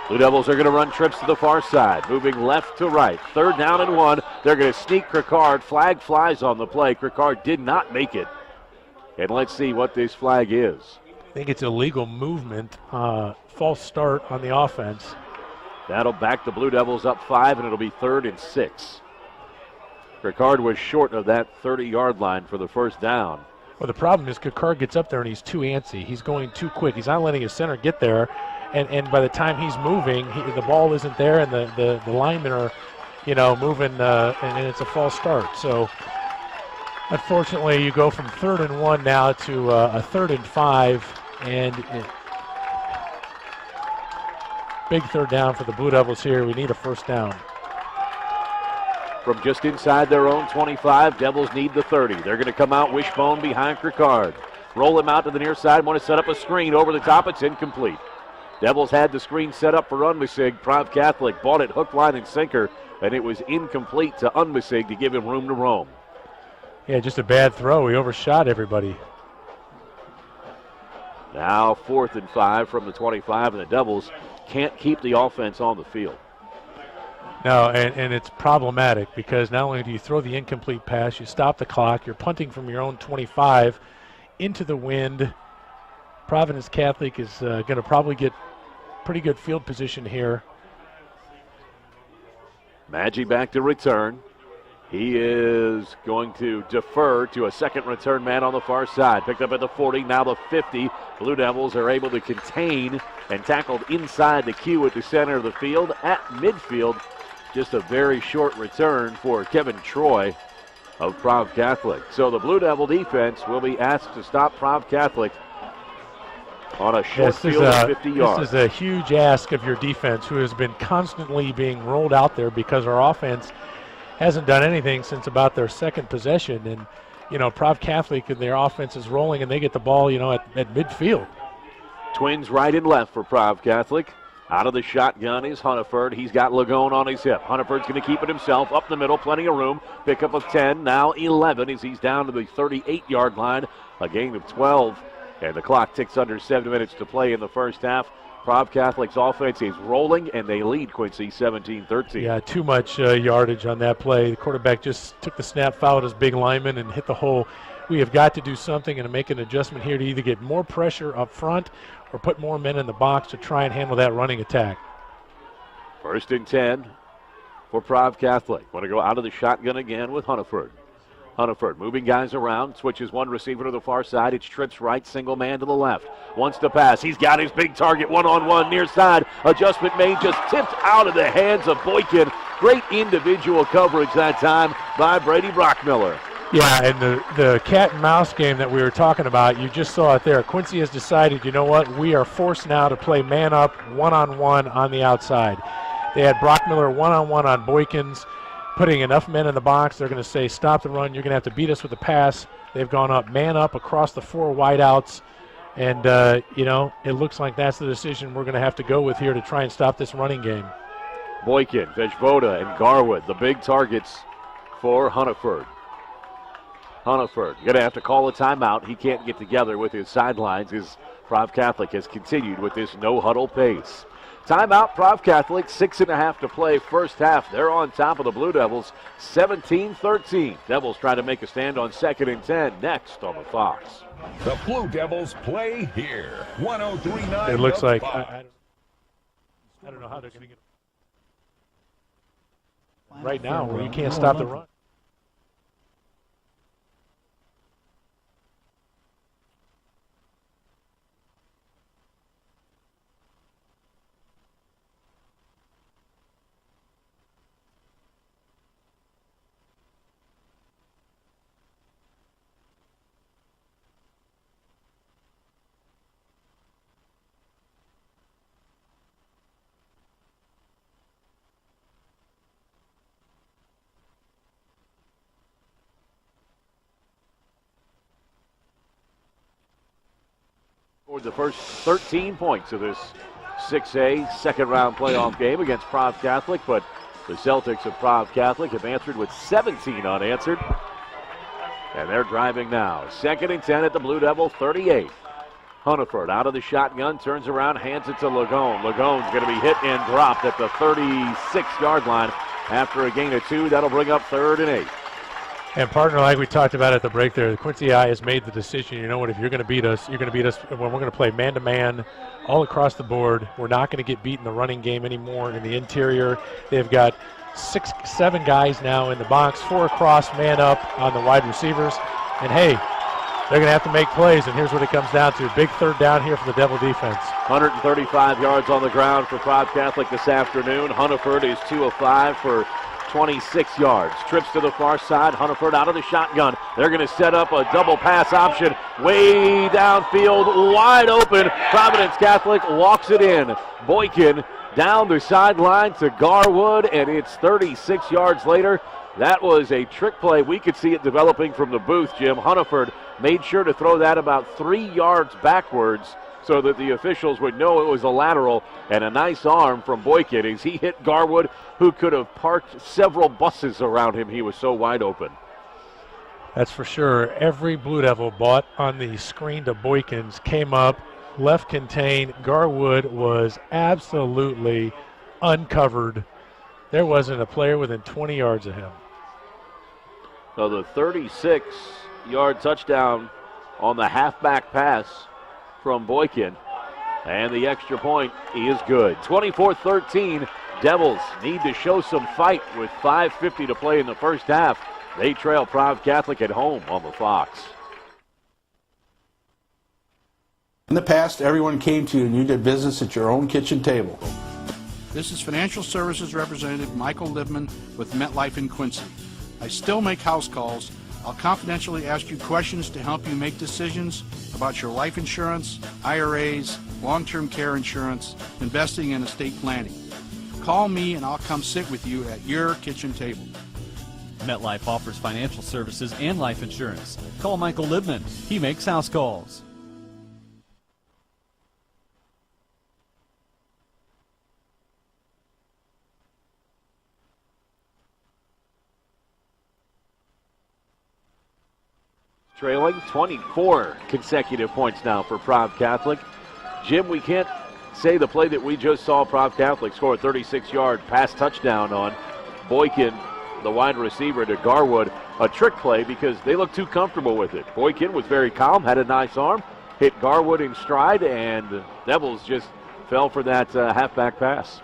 Blue Devils are going to run trips to the far side, moving left to right. 3rd down and 1. They're going to sneak Cricard. Flag flies on the play. Cricard did not make it. And let's see what this flag is. I think it's illegal movement, false start on the offense. That'll back the Blue Devils up 5, and it'll be 3rd and 6. Cricard was short of that 30-yard line for the first down. Well, the problem is Cricard gets up there and he's too antsy. He's going too quick. He's not letting his center get there. And by the time he's moving, the ball isn't there, and the linemen are, moving, and it's a false start. So, unfortunately, you go from 3rd and 1 now to a 3rd and 5, and big 3rd down for the Blue Devils here. We need a first down. From just inside their own 25, Devils need the 30. They're going to come out wishbone behind Cricard. Roll him out to the near side, want to set up a screen over the top. It's incomplete. Devils had the screen set up for Unmisig. Prov Catholic bought it hook, line, and sinker, and it was incomplete to Unmisig to give him room to roam. Yeah, just a bad throw. He overshot everybody. Now 4th and 5 from the 25, and the Devils can't keep the offense on the field. No, and it's problematic because not only do you throw the incomplete pass, you stop the clock, you're punting from your own 25 into the wind. Providence Catholic is going to probably get pretty good field position here. Maggi back to return. He is going to defer to a second return man on the far side. Picked up at the 40, now the 50. Blue Devils are able to contain and tackled inside the Q at the center of the field. At midfield, just a very short return for Kevin Troy of Prov Catholic. So the Blue Devil defense will be asked to stop Prov Catholic on a short field of 50 yards. This is a huge ask of your defense, who has been constantly being rolled out there because our offense hasn't done anything since about their second possession. And, Prov Catholic and their offense is rolling, and they get the ball, at midfield. Twins right and left for Prov Catholic. Out of the shotgun is Hunneford. He's got Lagone on his hip. Hunneford's going to keep it himself. Up the middle, plenty of room. Pickup of 10, now 11 as he's down to the 38-yard line. A gain of 12. And the clock ticks under 7 minutes to play in the first half. Prov Catholic's offense is rolling, and they lead Quincy 17-13. Yeah, too much yardage on that play. The quarterback just took the snap, fouled his big lineman, and hit the hole. We have got to do something and make an adjustment here to either get more pressure up front or put more men in the box to try and handle that running attack. 1st and 10 for Prov Catholic. Want to go out of the shotgun again with Hunneford. Hunneford moving guys around, switches one receiver to the far side. It's trips right, single man to the left. Wants to pass. He's got his big target one-on-one near side. Adjustment made, just tipped out of the hands of Boykin. Great individual coverage that time by Brady Brockmiller. Yeah, and the cat and mouse game that we were talking about, you just saw it there. Quincy has decided, you know what, we are forced now to play man up, one-on-one on the outside. They had Brockmiller one-on-one on Boykins, putting enough men in the box. They're going to say, stop the run. You're going to have to beat us with a pass. They've gone up, man up across the 4 wideouts. And, it looks like that's the decision we're going to have to go with here to try and stop this running game. Boykin, Vejvoda, and Garwood, the big targets for Hunneford. Hunneford going to have to call a timeout. He can't get together with his sidelines as Prov Catholic has continued with this no-huddle pace. Timeout, Prov Catholic, 6.5 to play first half. They're on top of the Blue Devils, 17-13. Devils trying to make a stand on 2nd and 10 next on the Fox. The Blue Devils play here. 103.9. It looks like, I don't know how they're going to get right now where you can't stop the run. Scored the first 13 points of this 6A second-round playoff game against Prov Catholic, but the Celtics of Prov Catholic have answered with 17 unanswered. And they're driving now. 2nd and 10 at the Blue Devil 38. Hunneford out of the shotgun, turns around, hands it to Lagone. Lagone's going to be hit and dropped at the 36-yard line after a gain of 2. That'll bring up 3rd and 8. And partner, like we talked about at the break there, the Quincy I has made the decision, you know what, if you're going to beat us, you're going to beat us when we're going to play man-to-man all across the board. We're not going to get beat in the running game anymore in the interior. They've got 6, 7 guys now in the box, 4 across, man up on the wide receivers. And, hey, they're going to have to make plays, and here's what it comes down to. Big 3rd down here for the Devil defense. 135 yards on the ground for Prov Catholic this afternoon. Hunneford is 2 of 5 for 26 yards. Trips to the far side. Hunneford out of the shotgun. They're going to set up a double pass option way downfield, wide open. Providence Catholic walks it in. Boykin down the sideline to Garwood, and it's 36 yards later. That was a trick play. We could see it developing from the booth, Jim. Hunneford made sure to throw that about 3 yards backwards so that the officials would know it was a lateral, and a nice arm from Boykin as he hit Garwood, who could have parked several buses around him. He was so wide open. That's for sure. Every Blue Devil bought on the screen to Boykins, came up, left contained. Garwood was absolutely uncovered. There wasn't a player within 20 yards of him. So the 36-yard touchdown on the halfback pass from Boykin. And the extra point is good. 24-13. Devils need to show some fight with 5:50 to play in the first half. They trail Prov Catholic at home on the Fox. In the past, everyone came to you and you did business at your own kitchen table. This is Financial Services Representative Michael Libman with MetLife in Quincy. I still make house calls. I'll confidentially ask you questions to help you make decisions about your life insurance, IRAs, long-term care insurance, investing, and estate planning. Call me and I'll come sit with you at your kitchen table. MetLife offers financial services and life insurance. Call Michael Libman. He makes house calls. Trailing 24 consecutive points now for Prov Catholic. Jim, we can't say the play that we just saw Prov Catholic score a 36-yard pass touchdown on. Boykin, the wide receiver, to Garwood, a trick play because they looked too comfortable with it. Boykin was very calm, had a nice arm, hit Garwood in stride, and the Devils just fell for that halfback pass.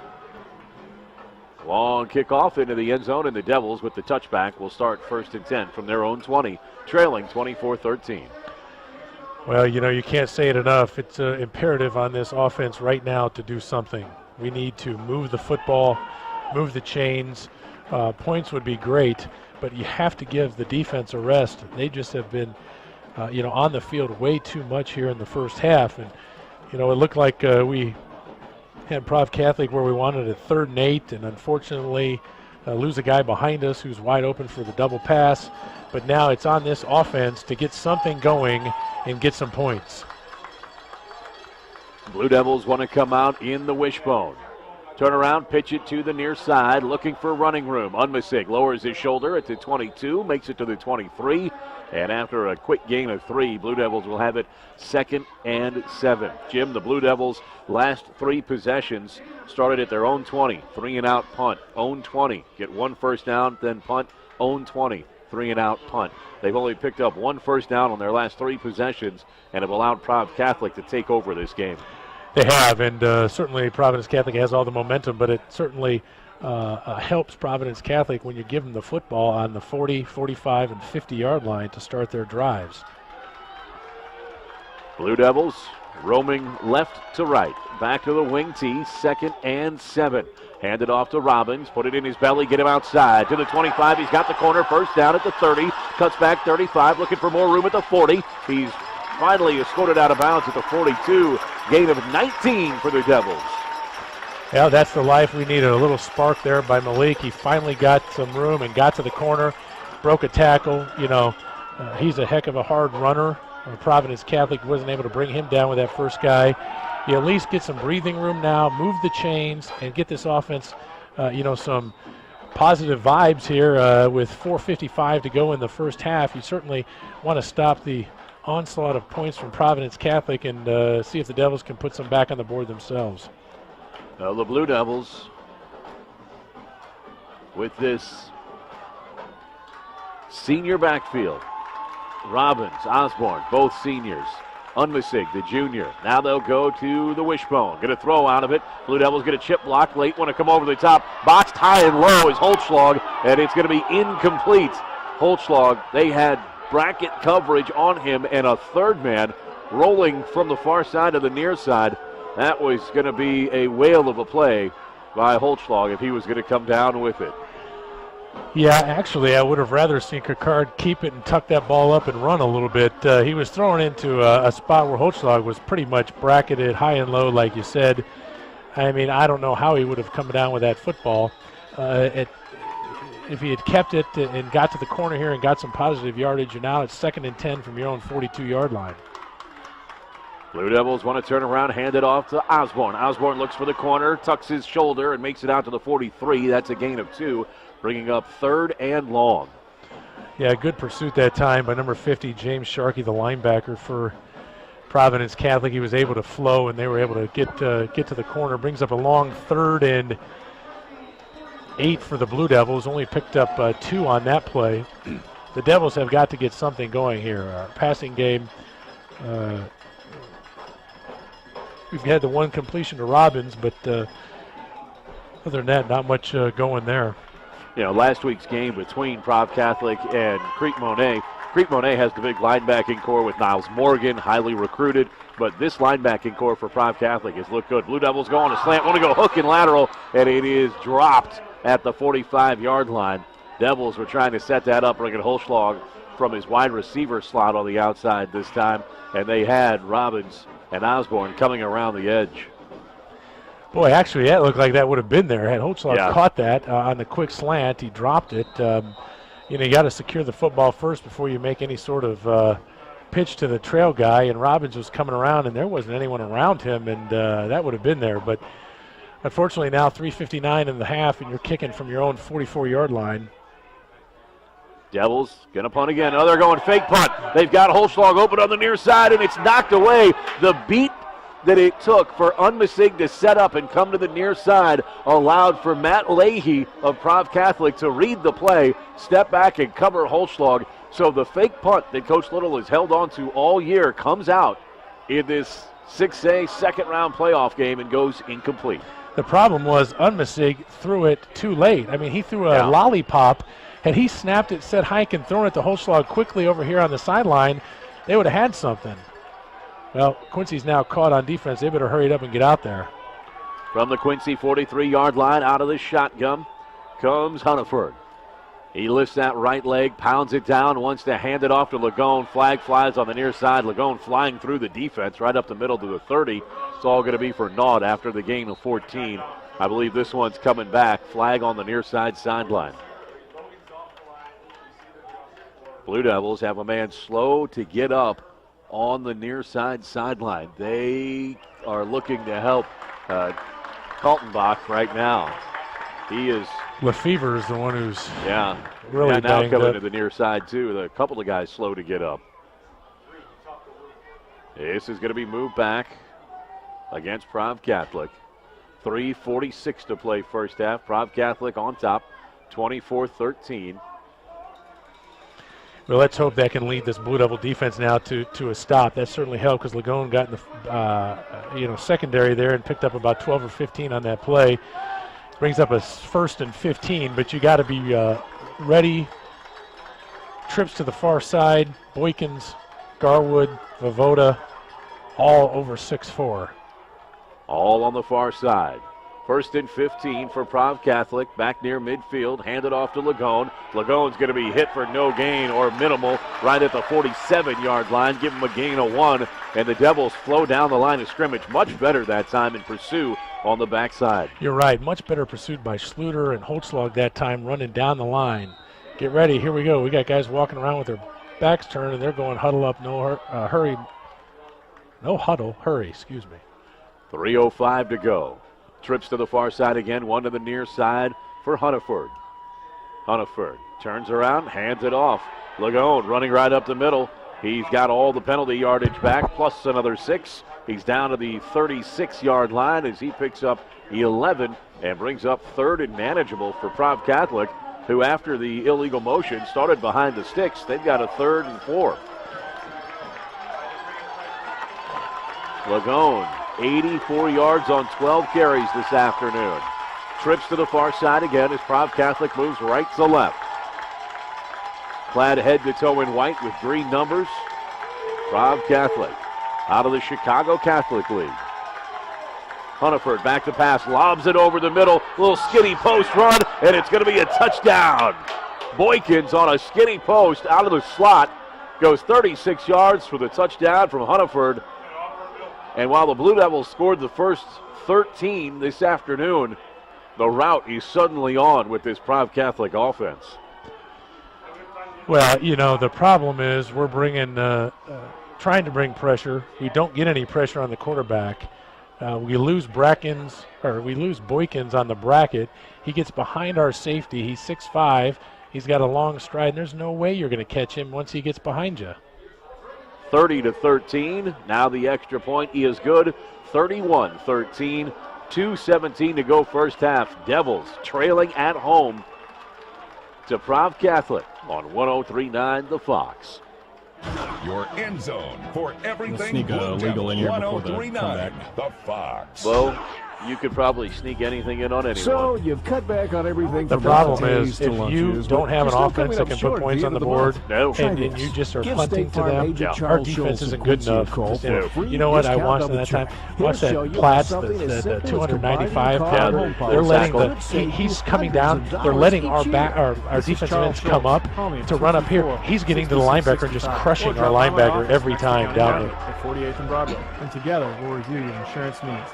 Long kickoff into the end zone, and the Devils with the touchback will start 1st and 10 from their own 20, trailing 24-13. Well, you know, you can't say it enough. It's imperative on this offense right now to do something. We need to move the football, move the chains. Points would be great, but you have to give the defense a rest. They just have been, on the field way too much here in the first half. And, it looked like we had Prov Catholic where we wanted a 3rd and 8, and unfortunately lose a guy behind us who's wide open for the double pass. But now it's on this offense to get something going and get some points. Blue Devils want to come out in the wishbone. Turn around, pitch it to the near side, looking for running room. Unmisig lowers his shoulder at the 22, makes it to the 23. And after a quick gain of 3, Blue Devils will have it 2nd and 7. Jim, the Blue Devils' last 3 possessions started at their own 20. 3-and-out punt, own 20. Get 1 first down, then punt, own 20. 3-and-out punt. They've only picked up 1 first down on their last 3 possessions and have allowed Prov Catholic to take over this game. They have, and certainly Providence Catholic has all the momentum, but it certainly helps Providence Catholic when you give them the football on the 40, 45, and 50-yard line to start their drives. Blue Devils roaming left to right. Back to the wing tee, 2nd and 7. Hand it off to Robbins, put it in his belly, get him outside. To the 25, he's got the corner, first down at the 30. Cuts back 35, looking for more room at the 40. He's finally escorted out of bounds at the 42. Gain of 19 for the Devils. Yeah, that's the life we needed. A little spark there by Malik. He finally got some room and got to the corner, broke a tackle. He's a heck of a hard runner, Providence Catholic wasn't able to bring him down with that first guy. You at least get some breathing room now, move the chains, and get this offense, some positive vibes here with 4:55 to go in the first half. You certainly want to stop the onslaught of points from Providence Catholic and see if the Devils can put some back on the board themselves. The Blue Devils with this senior backfield. Robbins, Osborne, both seniors. Unmisig, the junior. Now they'll go to the wishbone. Going to throw out of it. Blue Devils get a chip block late. Want to come over the top. Boxed high and low is Holtzschlag, and it's going to be incomplete. Holtzschlag, they had bracket coverage on him and a third man rolling from the far side to the near side. That was going to be a whale of a play by Holtzschlag if he was going to come down with it. Yeah, actually, I would have rather seen Kakard keep it and tuck that ball up and run a little bit. He was thrown into a spot where Holtzschlag was pretty much bracketed high and low, like you said. I mean, I don't know how he would have come down with that football. If he had kept it and got to the corner here and got some positive yardage, and now it's 2nd and 10 from your own 42-yard line. Blue Devils want to turn around, hand it off to Osborne. Osborne looks for the corner, tucks his shoulder, and makes it out to the 43. That's a gain of 2, bringing up 3rd and long. Yeah, good pursuit that time by number 50, James Sharkey, the linebacker for Providence Catholic. He was able to flow, and they were able to get to the corner. Brings up a long 3rd and 8 for the Blue Devils. Only picked up 2 on that play. The Devils have got to get something going here. Our passing game, we've had the one completion to Robbins, but other than that, not much going there. You know, last week's game between Prov Catholic and Crete Monet. Crete Monet has the big linebacking core with Niles Morgan, highly recruited, but this linebacking core for Prov Catholic has looked good. Blue Devils go on a slant, want to go hook and lateral, and it is dropped at the 45-yard line. Devils were trying to set that up, bringing Holtzschlag from his wide receiver slot on the outside this time, and they had Robbins and Osborne coming around the edge. Boy, actually, that looked like that would have been there. Had Holtzschlag caught that on the quick slant, he dropped it. You got to secure the football first before you make any sort of pitch to the trail guy, and Robbins was coming around, and there wasn't anyone around him, and that would have been there. But unfortunately now 3:59 in the half, and you're kicking from your own 44-yard line. Devils going to punt again. Oh, they're going fake punt. They've got Holtzschlag open on the near side, and it's knocked away. The beat that it took for Unmisig to set up and come to the near side allowed for Matt Leahy of Prov Catholic to read the play, step back, and cover Holtzschlag. So the fake punt that Coach Little has held on to all year comes out in this 6A second-round playoff game and goes incomplete. The problem was Unmisig threw it too late. I mean, he threw a lollipop. Had he snapped it, set hike, and thrown it to Holtzschlag quickly over here on the sideline, they would have had something. Well, Quincy's now caught on defense. They better hurry it up and get out there. From the Quincy 43-yard line, out of the shotgun, comes Hunneford. He lifts that right leg, pounds it down, wants to hand it off to Lagone. Flag flies on the near side. Lagone flying through the defense right up the middle to the 30. It's all going to be for naught after the gain of 14. I believe this one's coming back. Flag on the near side sideline. Blue Devils have a man slow to get up on the near side sideline. They are looking to help Kaltenbach right now. He is. Lefevre is the one who's really now coming up to the near side too. A couple of guys slow to get up. This is going to be moved back against Prov Catholic. 3:46 to play first half. Prov Catholic on top, 24-13. Well, let's hope that can lead this Blue Devil defense now to a stop. That certainly helped because Lagone got in the secondary there and picked up about 12 or 15 on that play. Brings up a 1st and 15, but you got to be ready. Trips to the far side. Boykins, Garwood, Vovoda, all over 6'4". All on the far side. 1st and 15 for Prov Catholic. Back near midfield. Handed off to Lagone. Lagone's going to be hit for no gain or minimal right at the 47-yard line. Give him a gain of 1. And the Devils flow down the line of scrimmage. Much better that time and pursue on the backside. You're right. Much better pursued by Schluter and Holtzschlag that time running down the line. Get ready. Here we go. We got guys walking around with their backs turn, and they're going huddle up, no hurry. No huddle, hurry, excuse me. 3:05 to go. Trips to the far side again, one to the near side for Hunneford. Hunneford turns around, hands it off. Lagone running right up the middle. He's got all the penalty yardage back, plus another 6. He's down to the 36-yard line as he picks up 11 and brings up 3rd and manageable for Prov Catholic, who after the illegal motion started behind the sticks. They've got a 3rd and 4. Lagone, 84 yards on 12 carries this afternoon. Trips to the far side again as Prov Catholic moves right to left. Clad head to toe in white with green numbers. Prov Catholic out of the Chicago Catholic League. Hunneford back to pass, lobs it over the middle, little skinny post run, and it's going to be a touchdown. Boykins on a skinny post out of the slot, goes 36 yards for the touchdown from Hunneford. And while the Blue Devils scored the first 13 this afternoon, the route is suddenly on with this Prov Catholic offense. Well, you know, the problem is we're bringing, trying to bring pressure. We don't get any pressure on the quarterback. We lose Boykins on the bracket. He gets behind our safety. He's 6'5". He's got a long stride, and there's no way you're going to catch him once he gets behind you. 30-13. Now the extra point is good. 31-13. 2:17 to go first half. Devils trailing at home to Prov Catholic on 103.9 The Fox. Your end zone for everything sneak a legal in here before the 103.9 comeback. The Fox. Well, you could probably sneak anything in on anyone. So you've cut back on everything. The problem is if you don't have an offense that can put points on the board, No. and you just are Give punting State to Farm them, agent our Charles defense Schultz isn't of good Quincy enough. Cole for a free You know what? I discount watched double that time. check. Watch He'll show that you Platts, something as the simple as 295 combining car pounder. home parts. They're letting Tackle. he's coming down. They're letting our defensive ends come up to run up here. He's getting to the linebacker and just crushing our linebacker every time down there. At 48th and Broadway. And together we'll review your insurance needs.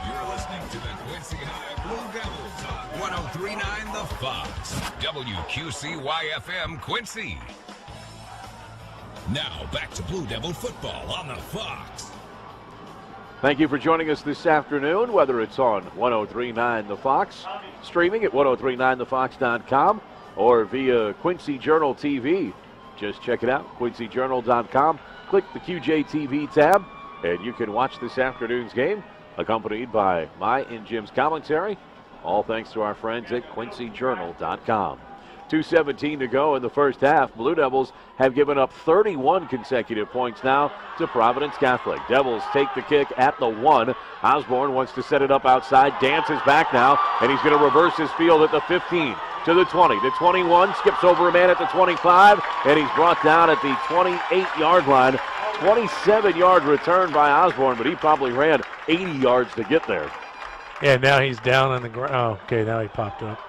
You're listening to the Quincy High Blue Devils on 103.9 The Fox. WQCY-FM Quincy. Now back to Blue Devil football on the Fox. Thank you for joining us this afternoon, whether it's on 103.9 The Fox, streaming at 1039thefox.com, or via Quincy Journal TV. Just check it out, quincyjournal.com. Click the QJTV tab, and you can watch this afternoon's game, accompanied by my and Jim's commentary, all thanks to our friends at quincyjournal.com. 2:17 to go in the first half. Blue Devils have given up 31 consecutive points now to Providence Catholic. Devils take the kick at the 1. Osborne wants to set it up outside, dances back now, and he's going to reverse his field at the 15, to the 20, to 21, skips over a man at the 25, and he's brought down at the 28-yard line. 27-yard return by Osborne, but he probably ran 80 yards to get there. Yeah, now he's down on the ground. Oh, okay, now he popped up.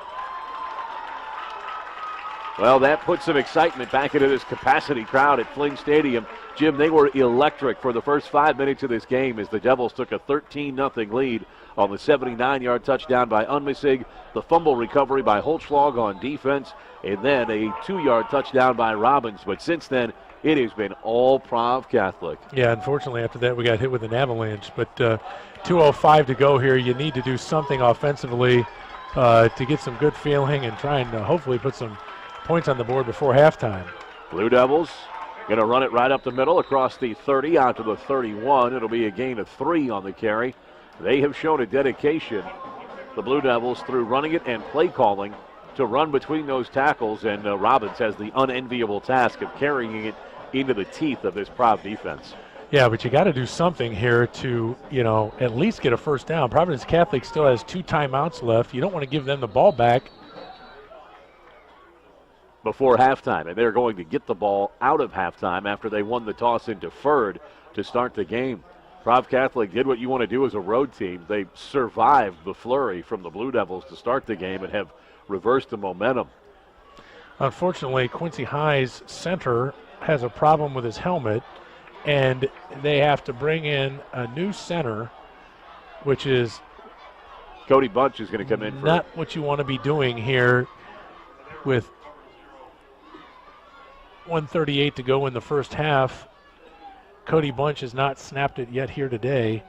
Well, that put some excitement back into this capacity crowd at Flynn Stadium. Jim, they were electric for the first 5 minutes of this game as the Devils took a 13-0 lead on the 79-yard touchdown by Unmissig, the fumble recovery by Holtzschlag on defense, and then a 2-yard touchdown by Robbins. But since then, it has been all Prov Catholic. Yeah, unfortunately, after that, we got hit with an avalanche. But 2:05 to go here. You need to do something offensively to get some good feeling and try and hopefully put some points on the board before halftime. Blue Devils going to run it right up the middle across the 30 out to the 31. It'll be a gain of 3 on the carry. They have shown a dedication, the Blue Devils, through running it and play calling to run between those tackles, and Robbins has the unenviable task of carrying it into the teeth of this Prov defense. Yeah, but you got to do something here to, at least get a first down. Providence Catholic still has 2 timeouts left. You don't want to give them the ball back before halftime, and they're going to get the ball out of halftime after they won the toss and deferred to start the game. Prov Catholic did what you want to do as a road team. They survived the flurry from the Blue Devils to start the game and have reversed the momentum. Unfortunately, Quincy High's center has a problem with his helmet, and they have to bring in a new center, which is Cody Bunch is going to come in. Not what you want to be doing here with 1:38 to go in the first half. Cody Bunch has not snapped it yet here today.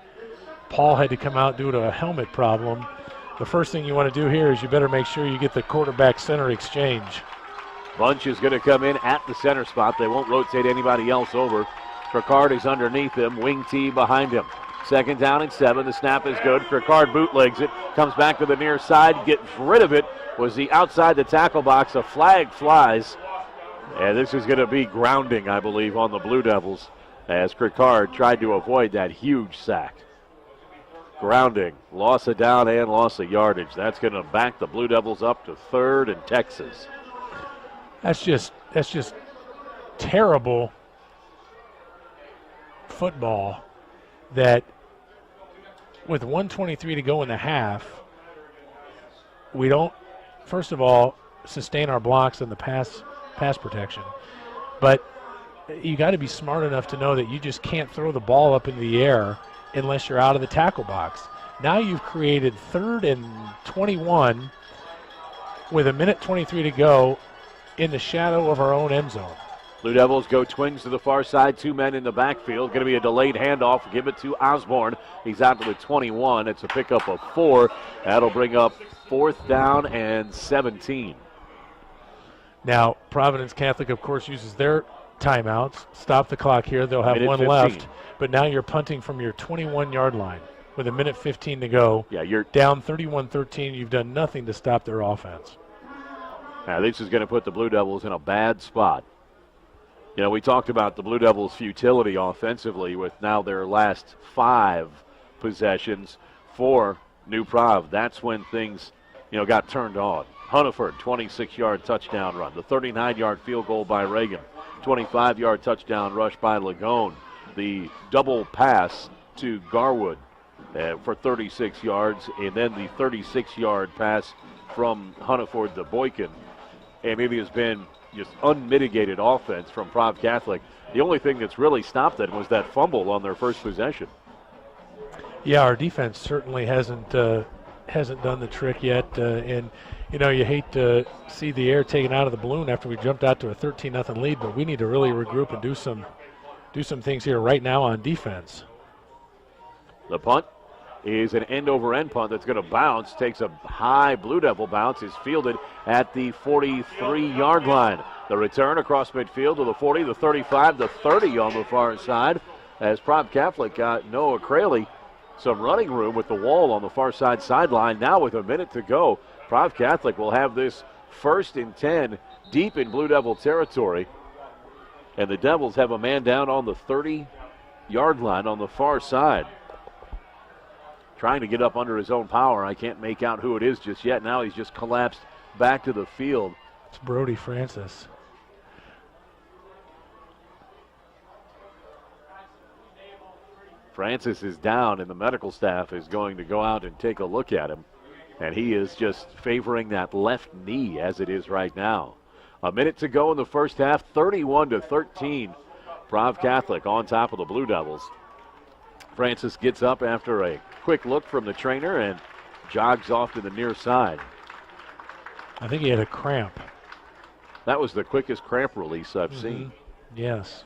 Paul had to come out due to a helmet problem. The first thing you want to do here is you better make sure you get the quarterback center exchange. Bunch is going to come in at the center spot. They won't rotate anybody else over. Picard is underneath him, wing T behind him. 2nd down and 7. The snap is good. Picard bootlegs it, comes back to the near side, gets rid of it. Was he outside the tackle box? A flag flies. And this is going to be grounding, I believe, on the Blue Devils as Picard tried to avoid that huge sack. Grounding, loss of down and loss of yardage. That's going to back the Blue Devils up to 3rd and Texas. That's just terrible football that with 1:23 to go in the half, we don't, first of all, sustain our blocks in the pass protection. But you got to be smart enough to know that you just can't throw the ball up in the air unless you're out of the tackle box. Now you've created 3rd and 21 with 1:23 to go in the shadow of our own end zone. Blue Devils go twins to the far side, 2 men in the backfield. Going to be a delayed handoff. Give it to Osborne. He's out to the 21. It's a pickup of 4. That'll bring up 4th down and 17. Now, Providence Catholic, of course, uses their timeouts. Stop the clock here. They'll have 1 left. But now you're punting from your 21-yard line with 1:15 to go. Yeah, you're down 31-13. You've done nothing to stop their offense. Now, this is going to put the Blue Devils in a bad spot. You know, we talked about the Blue Devils' futility offensively with now their last 5 possessions for New Prov. That's when things, got turned on. Hunneford, 26-yard touchdown run. The 39-yard field goal by Reagan. 25-yard touchdown rush by Lagone. The double pass to Garwood for 36 yards, and then the 36-yard pass from Hunneford to Boykin. And it has been just unmitigated offense from Prov Catholic. The only thing that's really stopped them was that fumble on their first possession. Yeah, our defense certainly hasn't done the trick yet, and you hate to see the air taken out of the balloon after we jumped out to a 13-0 lead, but we need to really regroup and do some things here right now on defense. The punt is an end-over-end punt that's going to bounce, takes a high Blue Devil bounce, is fielded at the 43-yard line. The return across midfield to the 40, the 35, the 30 on the far side as Prov Catholic got Noah Craley some running room with the wall on the far side sideline. Now with a minute to go, Prov Catholic will have this 1st and 10 deep in Blue Devil territory. And the Devils have a man down on the 30-yard line on the far side. Trying to get up under his own power. I can't make out who it is just yet. Now he's just collapsed back to the field. It's Brody Francis. Francis is down, and the medical staff is going to go out and take a look at him. And he is just favoring that left knee as it is right now. A minute to go in the first half, 31-13. Prov Catholic on top of the Blue Devils. Francis gets up after a quick look from the trainer and jogs off to the near side. I think he had a cramp. That was the quickest cramp release I've seen. Yes.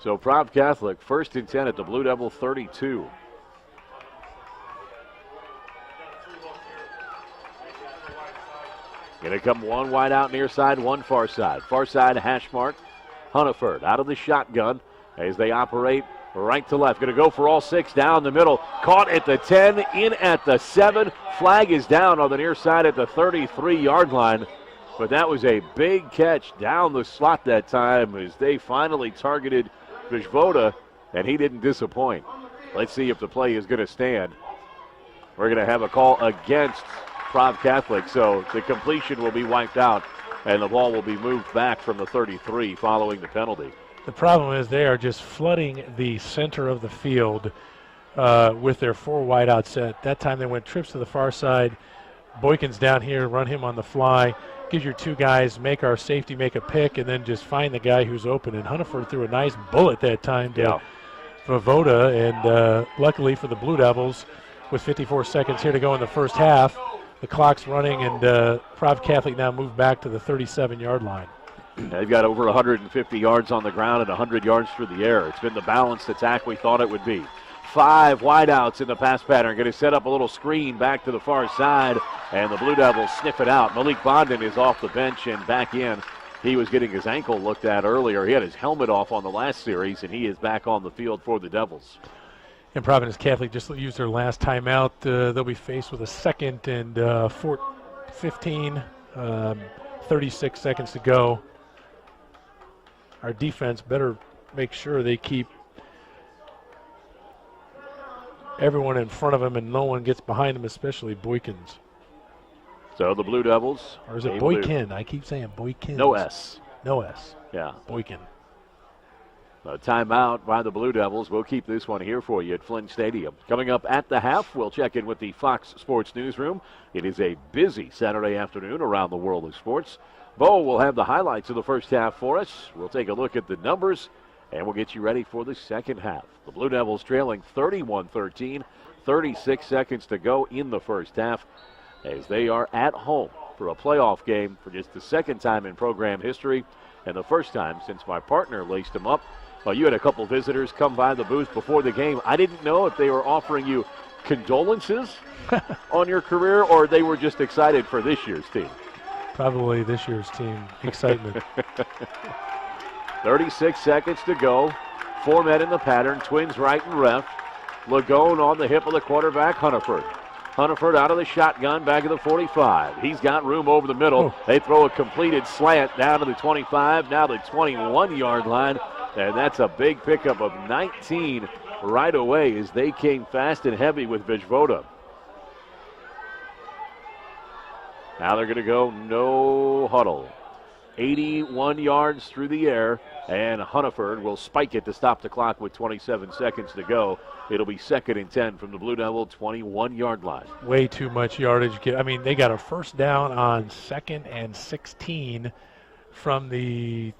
So Prov Catholic, 1st and 10 at the Blue Devil 32. Going to come 1 wide out near side, 1 far side. Far side hash mark. Hunneford out of the shotgun as they operate right to left. Going to go for all 6 down the middle. Caught at the 10, in at the 7. Flag is down on the near side at the 33-yard line. But that was a big catch down the slot that time as they finally targeted Vizvoda, and he didn't disappoint. Let's see if the play is going to stand. We're going to have a call against Prov Catholic, so the completion will be wiped out, and the ball will be moved back from the 33 following the penalty. The problem is they are just flooding the center of the field with their 4 wide out set. That time they went trips to the far side. Boykin's down here, run him on the fly. Give your 2 guys, make our safety make a pick, and then just find the guy who's open. And Hunneford threw a nice bullet that time to Vizvoda, and luckily for the Blue Devils, with 54 seconds here to go in the first half, the clock's running, and Prov Catholic now moved back to the 37-yard line. They've got over 150 yards on the ground and 100 yards through the air. It's been the balanced attack we thought it would be. 5 wideouts in the pass pattern. Going to set up a little screen back to the far side, and the Blue Devils sniff it out. Malik Bondin is off the bench and back in. He was getting his ankle looked at earlier. He had his helmet off on the last series, and he is back on the field for the Devils. And Providence Catholic just used their last timeout. They'll be faced with a 2nd and 15, 36 seconds to go. Our defense better make sure they keep everyone in front of them and no one gets behind them, especially Boykins. So the Blue Devils. Or is it Boykin? I keep saying Boykin. No S. No S. Yeah. Boykin. A timeout by the Blue Devils. We'll keep this one here for you at Flynn Stadium. Coming up at the half, we'll check in with the Fox Sports Newsroom. It is a busy Saturday afternoon around the world of sports. Bo will have the highlights of the first half for us. We'll take a look at the numbers, and we'll get you ready for the second half. The Blue Devils trailing 31-13, 36 seconds to go in the first half as they are at home for a playoff game for just the second time in program history and the first time since my partner laced them up. Well, you had a couple visitors come by the booth before the game. I didn't know if they were offering you condolences on your career or they were just excited for this year's team. Probably this year's team excitement. 36 seconds to go. 4 men in the pattern, Twins right and left. Lagone on the hip of the quarterback, Hunniford. Hunniford out of the shotgun, back of the 45. He's got room over the middle. Oh. They throw a completed slant down to the 25, now the 21-yard line. And that's a big pickup of 19 right away as they came fast and heavy with Vijvoda. Now they're going to go no huddle. 81 yards through the air, and Hunniford will spike it to stop the clock with 27 seconds to go. It'll be 2nd and 10 from the Blue Devil 21-yard line. Way too much yardage. I mean, they got a first down on 2nd and 16 from the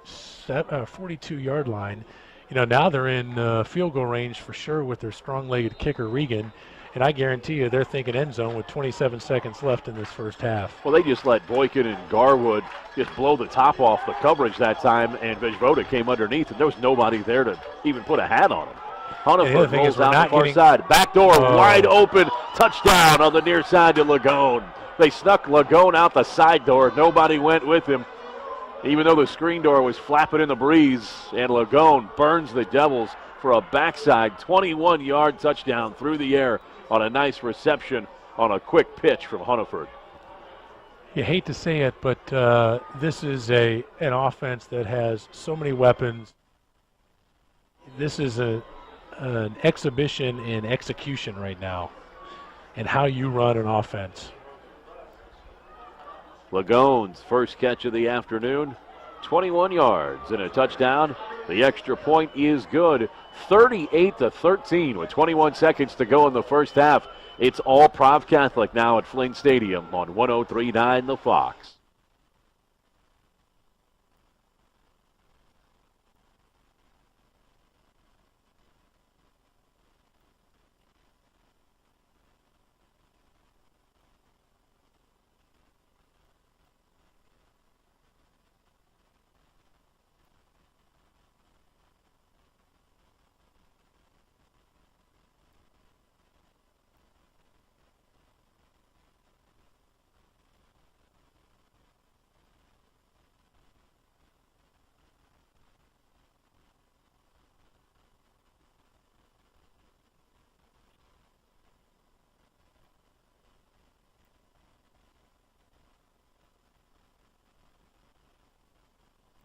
42-yard line. You know, now they're in field goal range for sure with their strong-legged kicker, Regan. And I guarantee you they're thinking end zone with 27 seconds left in this first half. Well, they just let Boykin and Garwood just blow the top off the coverage that time, and Vijvoda came underneath, and there was nobody there to even put a hat on him. Hunniford rolls down the far side. Backdoor wide open. Touchdown on the near side to Lagone. They snuck Lagone out the side door. Nobody went with him, even though the screen door was flapping in the breeze, and Lagone burns the Devils for a backside 21-yard touchdown through the air on a nice reception on a quick pitch from Hunniford. You hate to say it, but this is an offense that has so many weapons. This is an exhibition in execution right now and how you run an offense. Lagone's first catch of the afternoon, 21 yards and a touchdown. The extra point is good. 38-13 with 21 seconds to go in the first half. It's all Prov Catholic now at Flynn Stadium on 103.9 The Fox.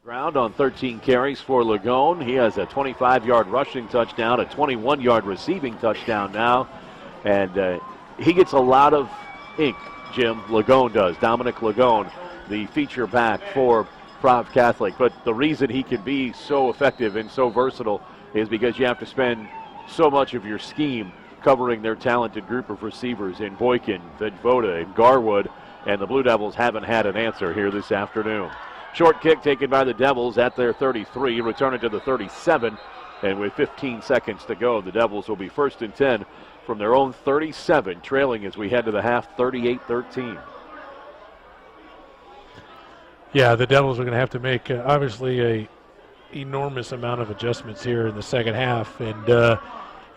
Ground on 13 carries for Lagone. He has a 25-yard rushing touchdown, a 21-yard receiving touchdown now. And he gets a lot of ink, Jim. Lagone does. Dominic Lagone, the feature back for Prov Catholic. But the reason he can be so effective and so versatile is because you have to spend so much of your scheme covering their talented group of receivers in Boykin, Vijvoda, and Garwood. And the Blue Devils haven't had an answer here this afternoon. Short kick taken by the Devils at their 33, return it to the 37, and with 15 seconds to go, the Devils will be 1st and 10 from their own 37, trailing as we head to the half 38-13. Yeah, the Devils are going to have to make obviously a enormous amount of adjustments here in the second half, and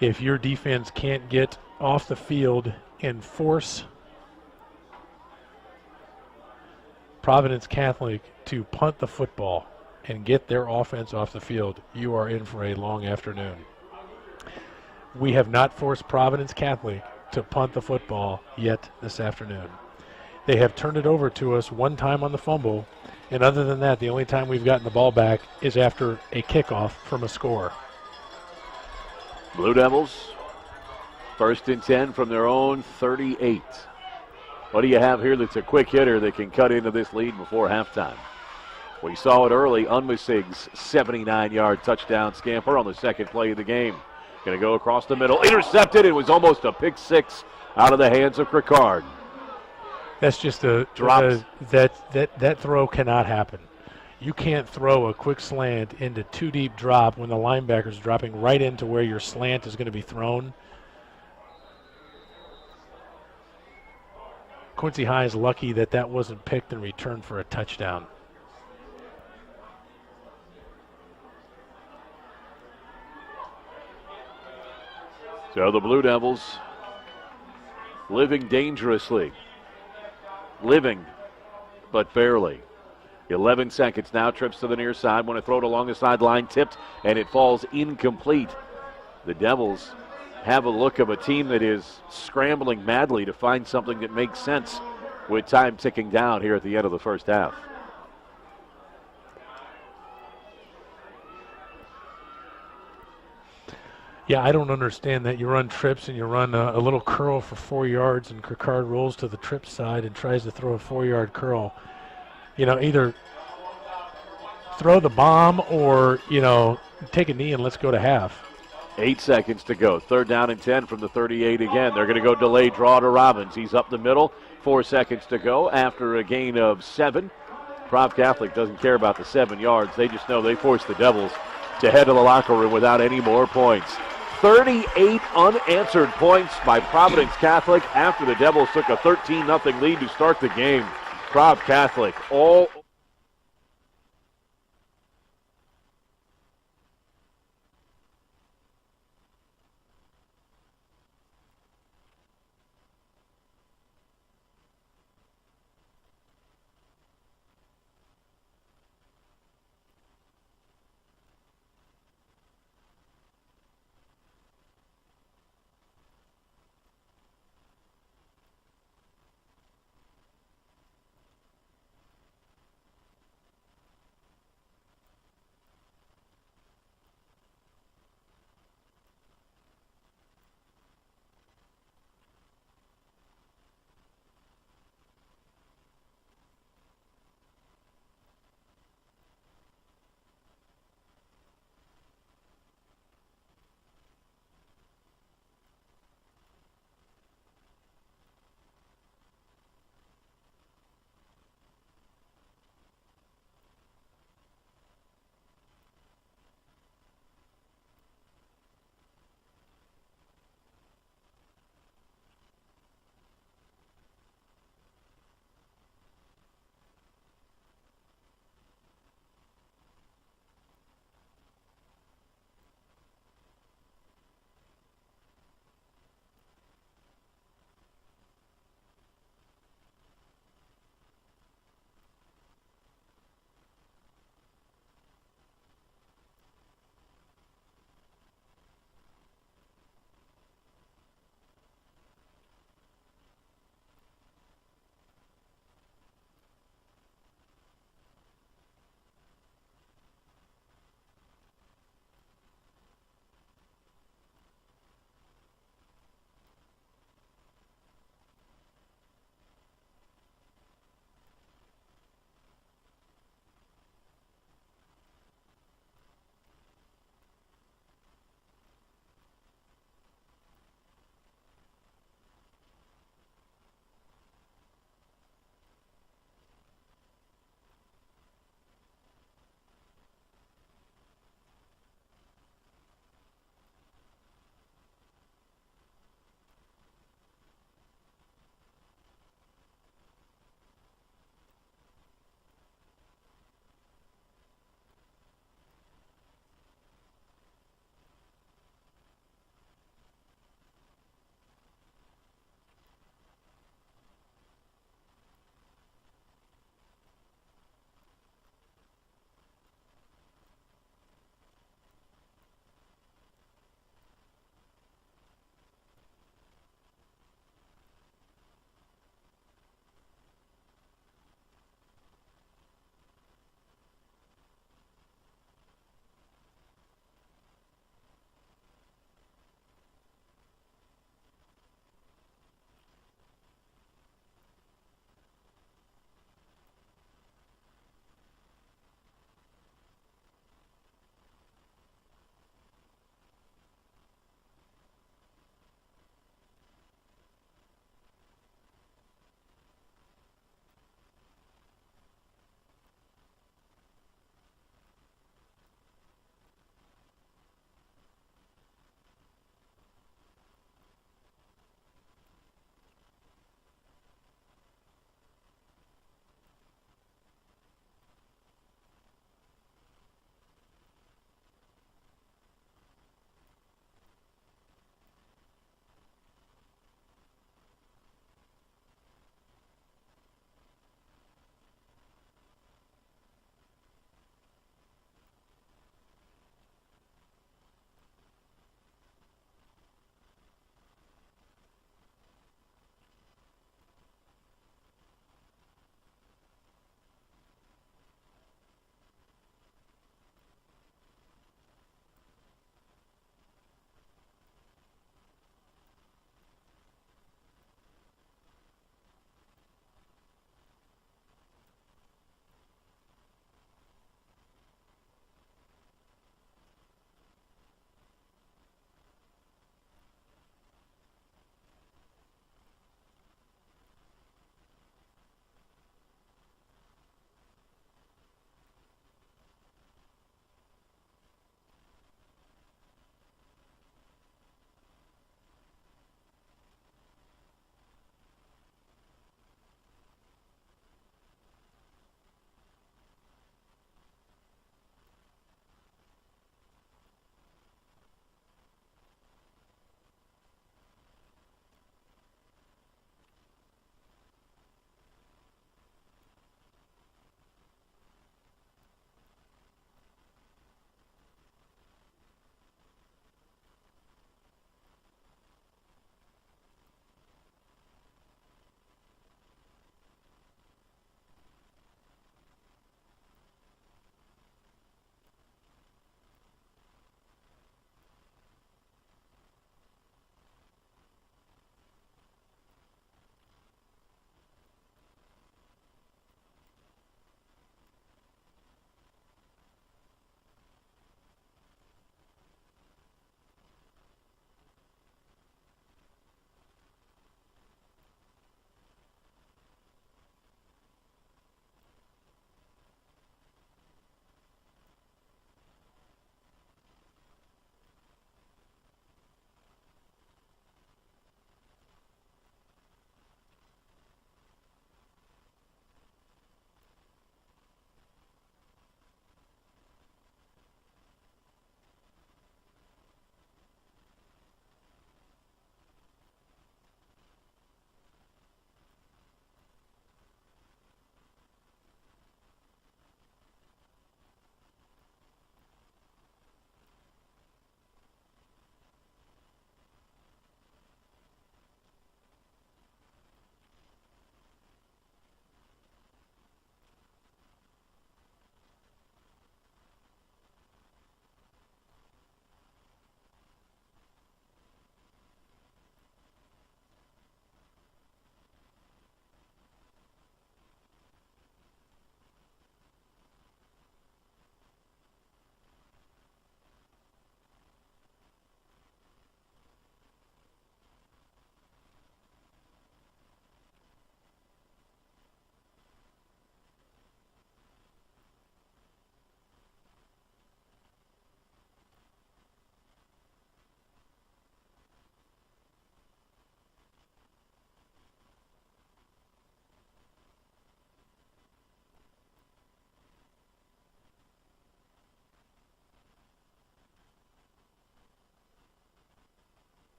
if your defense can't get off the field and force Providence Catholic to punt the football and get their offense off the field, you are in for a long afternoon. We have not forced Providence Catholic to punt the football yet this afternoon. They have turned it over to us one time on the fumble, and other than that, the only time we've gotten the ball back is after a kickoff from a score. Blue Devils, 1st and 10 from their own 38. What do you have here that's a quick hitter that can cut into this lead before halftime? We saw it early. Unmisig's 79-yard touchdown scamper on the second play of the game. Going to go across the middle. Intercepted. It was almost a pick six out of the hands of Cricard. That's just that throw cannot happen. You can't throw a quick slant into too deep drop when the linebacker's dropping right into where your slant is going to be thrown. Quincy High is lucky that wasn't picked and returned for a touchdown. So the Blue Devils living dangerously. Living, but barely. 11 seconds now, trips to the near side. Want to throw it along the sideline, tipped, and it falls incomplete. The Devils have a look of a team that is scrambling madly to find something that makes sense with time ticking down here at the end of the first half. Yeah, I don't understand that. You run trips and you run a little curl for 4 yards, and Cricard rolls to the trip side and tries to throw a 4-yard curl. Either throw the bomb or, take a knee and let's go to half. 8 seconds to go. 3rd down and 10 from the 38 again. They're going to go delay draw to Robbins. He's up the middle. 4 seconds to go after a gain of 7. Prov Catholic doesn't care about the 7 yards. They just know they forced the Devils to head to the locker room without any more points. 38 unanswered points by Providence Catholic after the Devils took a 13-0 lead to start the game. Prov Catholic all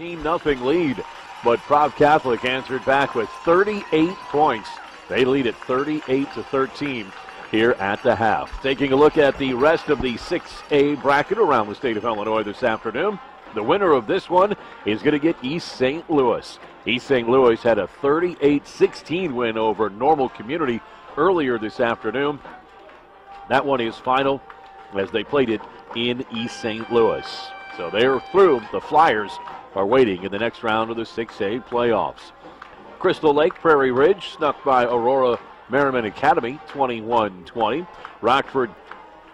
13-0 lead, but Prov Catholic answered back with 38 points. They lead at 38-13 here at the half. Taking a look at the rest of the 6A bracket around the state of Illinois this afternoon. The winner of this one is going to get East St. Louis. East St. Louis had a 38-16 win over Normal Community earlier this afternoon. That one is final as they played it in East St. Louis. So they're through. The Flyers are waiting in the next round of the 6A playoffs. Crystal Lake Prairie Ridge snuck by Aurora Merriman Academy 21-20. Rockford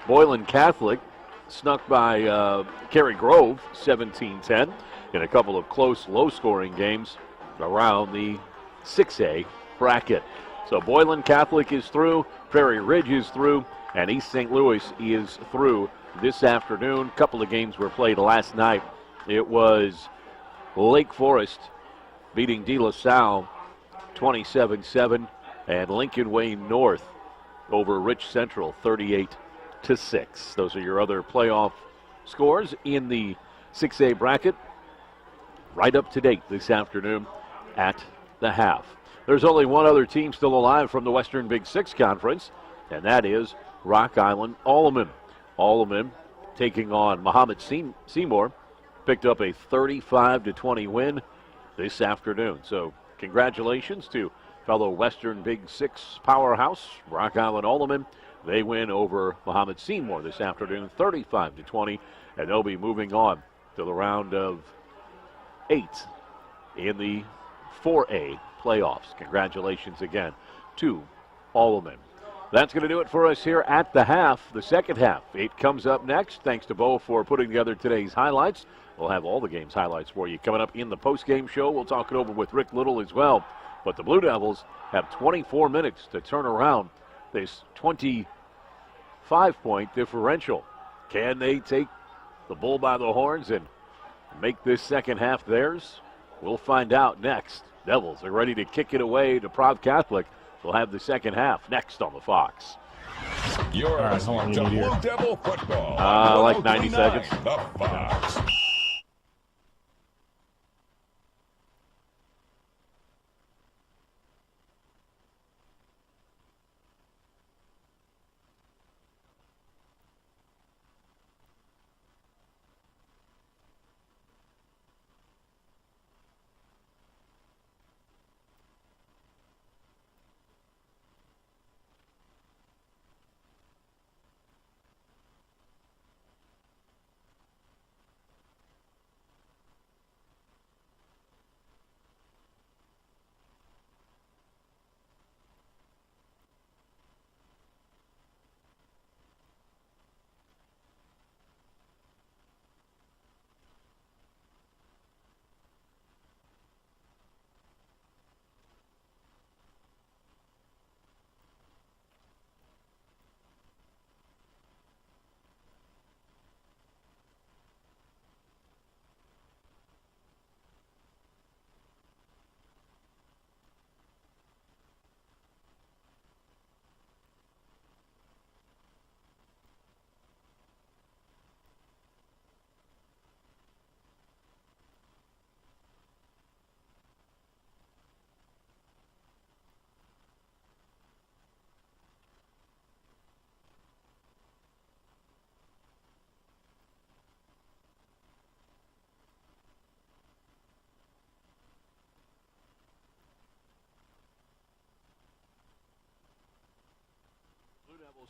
Boylan Catholic snuck by Cary Grove 17-10 in a couple of close, low-scoring games around the 6A bracket. So Boylan Catholic is through, Prairie Ridge is through, and East St. Louis is through this afternoon. A couple of games were played last night. It was Lake Forest beating De La Salle 27-7, and Lincoln Wayne North over Rich Central 38-6. Those are your other playoff scores in the 6A bracket. Right up to date this afternoon at the half. There's only one other team still alive from the Western Big Six Conference, and that is Rock Island Alleman. Alleman taking on Muhammad Seymour, picked up a 35-20 win this afternoon. So congratulations to fellow Western Big Six powerhouse, Rock Island Alleman. They win over Muhammad Seymour this afternoon, 35-20, and they'll be moving on to the round of 8 in the 4A playoffs. Congratulations again to Alleman. That's going to do it for us here at the half. The second half, 8 comes up next. Thanks to Bo for putting together today's highlights. We'll have all the game's highlights for you coming up in the post-game show. We'll talk it over with Rick Little as well. But the Blue Devils have 24 minutes to turn around this 25-point differential. Can they take the bull by the horns and make this second half theirs? We'll find out next. Devils are ready to kick it away to Prov Catholic. We'll have the second half next on the Fox. You're listening to Blue Devil football. Like 90 seconds. The Fox.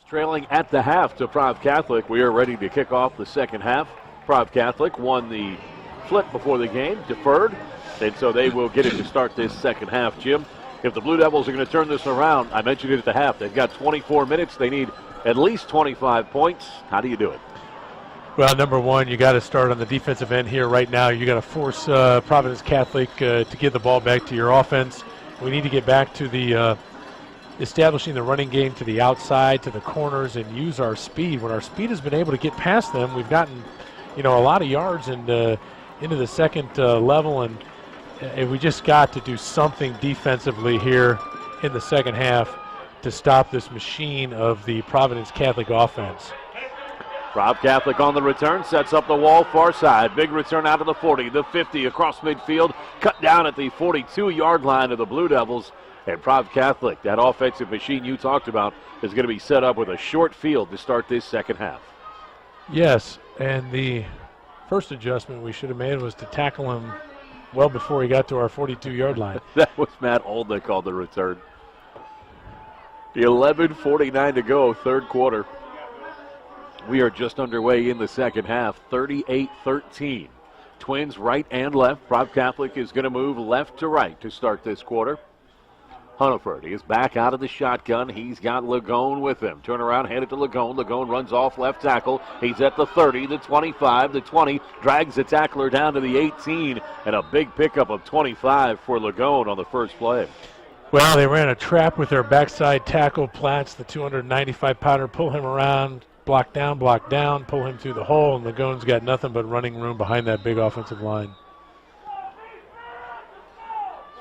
Trailing at the half to Prov Catholic. We are ready to kick off the second half. Prov Catholic won the flip before the game, deferred, and so they will get it to start this second half. Jim, if the Blue Devils are going to turn this around, I mentioned it at the half, they've got 24 minutes. They need at least 25 points. How do you do it? Well, number one, you got to start on the defensive end here right now. You got to force Providence Catholic to get the ball back to your offense. We need to get back to the establishing the running game to the outside, to the corners, and use our speed. When our speed has been able to get past them, we've gotten, a lot of yards and into the second level, and we just got to do something defensively here in the second half to stop this machine of the Providence Catholic offense. Prov Catholic on the return, sets up the wall far side. Big return out of the 40, the 50, across midfield, cut down at the 42-yard line of the Blue Devils. And Prov Catholic, that offensive machine you talked about, is going to be set up with a short field to start this second half. Yes, and the first adjustment we should have made was to tackle him well before he got to our 42-yard line. That was Matt Olnick on the return. 11:49 to go, third quarter. We are just underway in the second half, 38-13. Twins right and left. Prov Catholic is going to move left to right to start this quarter. Hunneford is back out of the shotgun. He's got Lagone with him. Turn around, hand it to Lagone. Lagone runs off left tackle. He's at the 30, the 25, the 20. Drags the tackler down to the 18. And a big pickup of 25 for Lagone on the first play. Well, they ran a trap with their backside tackle. Platts, the 295-pounder, pull him around, block down, pull him through the hole, and Lagone's got nothing but running room behind that big offensive line.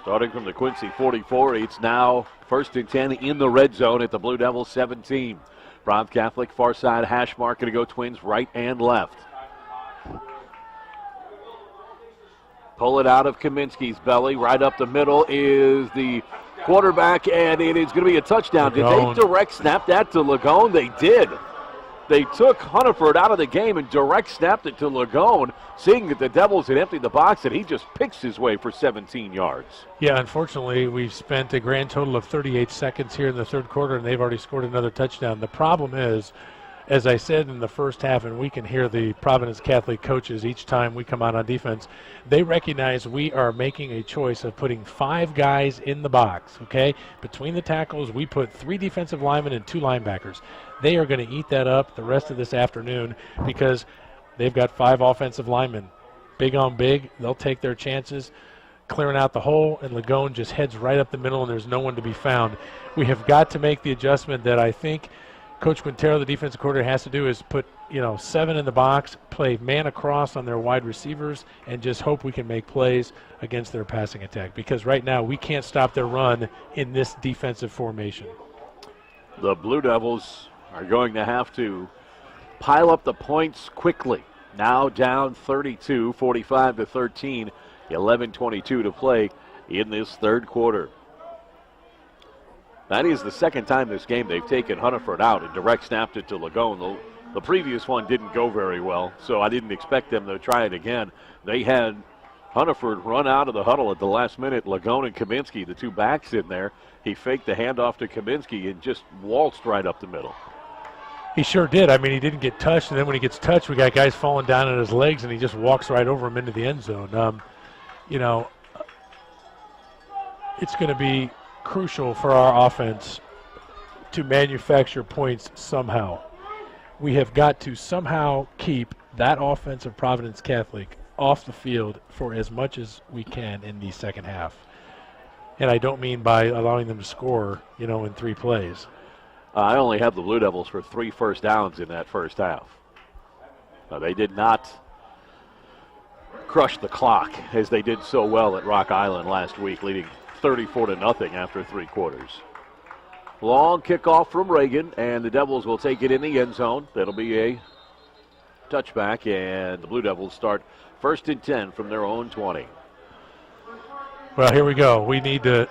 Starting from the Quincy 44, it's now 1st and 10 in the red zone at the Blue Devils 17. Prov Catholic far side hash mark, going to go Twins right and left. Pull it out of Kaminsky's belly. Right up the middle is the quarterback, and it is going to be a touchdown. Lagone. Did they direct snap that to Lagone? They did. They took Hunneford out of the game and direct snapped it to Lagone, seeing that the Devils had emptied the box, and he just picks his way for 17 yards. Yeah, unfortunately, we've spent a grand total of 38 seconds here in the third quarter, and they've already scored another touchdown. The problem is, as I said in the first half, and we can hear the Providence Catholic coaches each time we come out on defense, they recognize we are making a choice of putting 5 guys in the box, okay? Between the tackles, we put 3 defensive linemen and 2 linebackers. They are going to eat that up the rest of this afternoon because they've got 5 offensive linemen. Big on big, they'll take their chances, clearing out the hole, and Lagone just heads right up the middle, and there's no one to be found. We have got to make the adjustment that I think Coach Quintero, the defensive coordinator, has to do is put 7 in the box, play man across on their wide receivers, and just hope we can make plays against their passing attack. Because right now we can't stop their run in this defensive formation. The Blue Devils are going to have to pile up the points quickly. Now down 32, 45-13, 11:22 to play in this third quarter. That is the second time this game they've taken Hunneford out and direct snapped it to Lagone. The previous one didn't go very well, so I didn't expect them to try it again. They had Hunneford run out of the huddle at the last minute. Lagone and Kaminsky, the 2 backs in there. He faked the handoff to Kaminsky and just waltzed right up the middle. He sure did. I mean, he didn't get touched, and then when he gets touched, we got guys falling down on his legs, and he just walks right over him into the end zone. It's going to be crucial for our offense to manufacture points somehow. We have got to somehow keep that offense of Providence Catholic off the field for as much as we can in the second half. And I don't mean by allowing them to score, in 3 plays. I only have the Blue Devils for 3 first downs in that first half. They did not crush the clock as they did so well at Rock Island last week, leading 34-0 after 3 quarters. Long kickoff from Reagan, and the Devils will take it in the end zone. That'll be a touchback, and the Blue Devils start 1st and 10 from their own 20. Well, here we go. We need to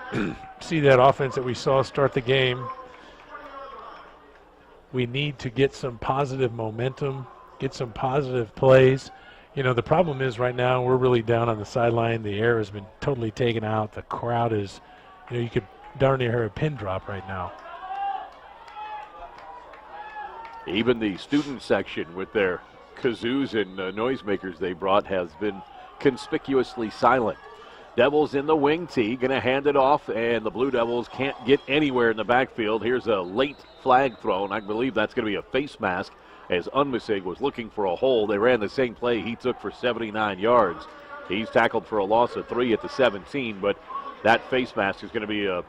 see that offense that we saw start the game. We need to get some positive momentum, get some positive plays. The problem is right now we're really down on the sideline. The air has been totally taken out. The crowd is, you could darn near hear a pin drop right now. Even the student section with their kazoos and noisemakers they brought has been conspicuously silent. Devils in the wing tee, going to hand it off, and the Blue Devils can't get anywhere in the backfield. Here's a late flag thrown. I believe that's going to be a face mask as Unmisig was looking for a hole. They ran the same play he took for 79 yards. He's tackled for a loss of 3 at the 17, but that face mask is going to be a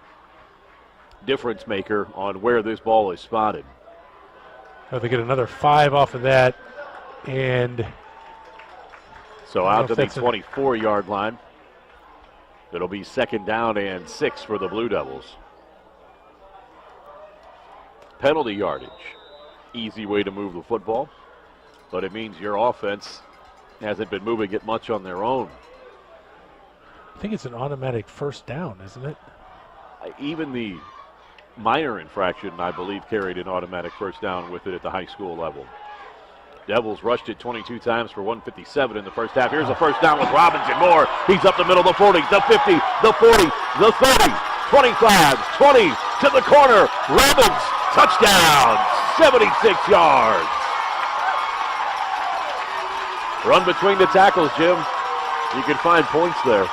difference maker on where this ball is spotted. Oh, they get another 5 off of that, and so out to the 24-yard line. It'll be 2nd down and 6 for the Blue Devils. Penalty yardage. Easy way to move the football. but it means your offense hasn't been moving it much on their own. I think it's an automatic first down, isn't it? Even the minor infraction, I believe, carried an automatic first down with it at the high school level. Devils rushed it 22 times for 157 in the first half. Here's a first down with Robbins and more. He's up the middle, the 40, the 50, the 40, the 30, 25, 20, to the corner. Robbins, touchdown, 76 yards. Run between the tackles, Jim. You can find points there.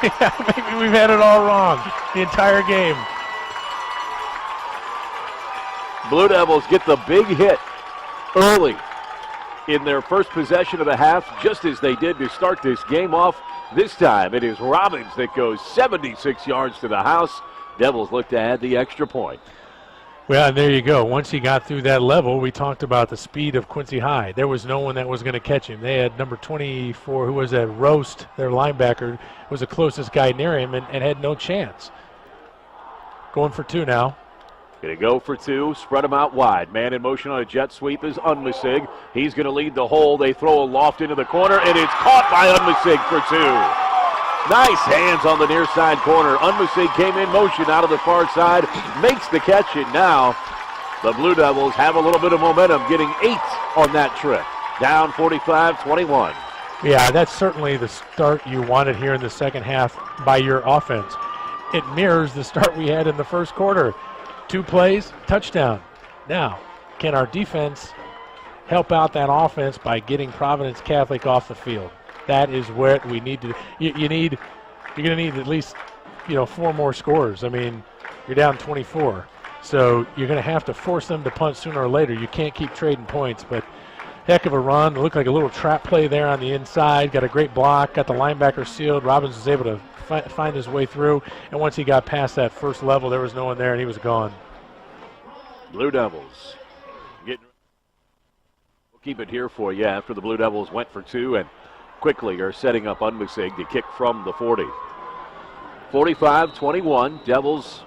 Yeah, maybe we've had it all wrong the entire game. Blue Devils get the big hit early in their first possession of the half, just as they did to start this game off. This time it is Robbins that goes 76 yards to the house. Devils look to add the extra point. Well, and there you go. Once he got through that level, we talked about the speed of Quincy High. There was no one that was going to catch him. They had number 24, who was at Roast, their linebacker, was the closest guy near him and had no chance. Going for two now. Going to go for two, spread them out wide. Man in motion on a jet sweep is Unmasig. He's going to lead the hole. They throw a loft into the corner, and it's caught by Unmasig for two. Nice hands on the near side corner. Unmasig came in motion out of the far side, makes the catch, and now the Blue Devils have a little bit of momentum, getting 8 on that trip. Down 45-21. Yeah, that's certainly the start you wanted here in the second half by your offense. It mirrors the start we had in the first quarter. 2 plays, touchdown. Now, can our defense help out that offense by getting Providence Catholic off the field? That is what we need to. You're going to need at least, 4 more scores. I mean, you're down 24, so you're going to have to force them to punt sooner or later. You can't keep trading points, but heck of a run. It looked like a little trap play there on the inside. Got a great block. Got the linebacker sealed. Robbins was able to find his way through, and once he got past that first level, there was no one there, and he was gone. Blue Devils we'll keep it here for you after the Blue Devils went for 2 and quickly are setting up Unmasig to kick from the 40. 45-21, Devils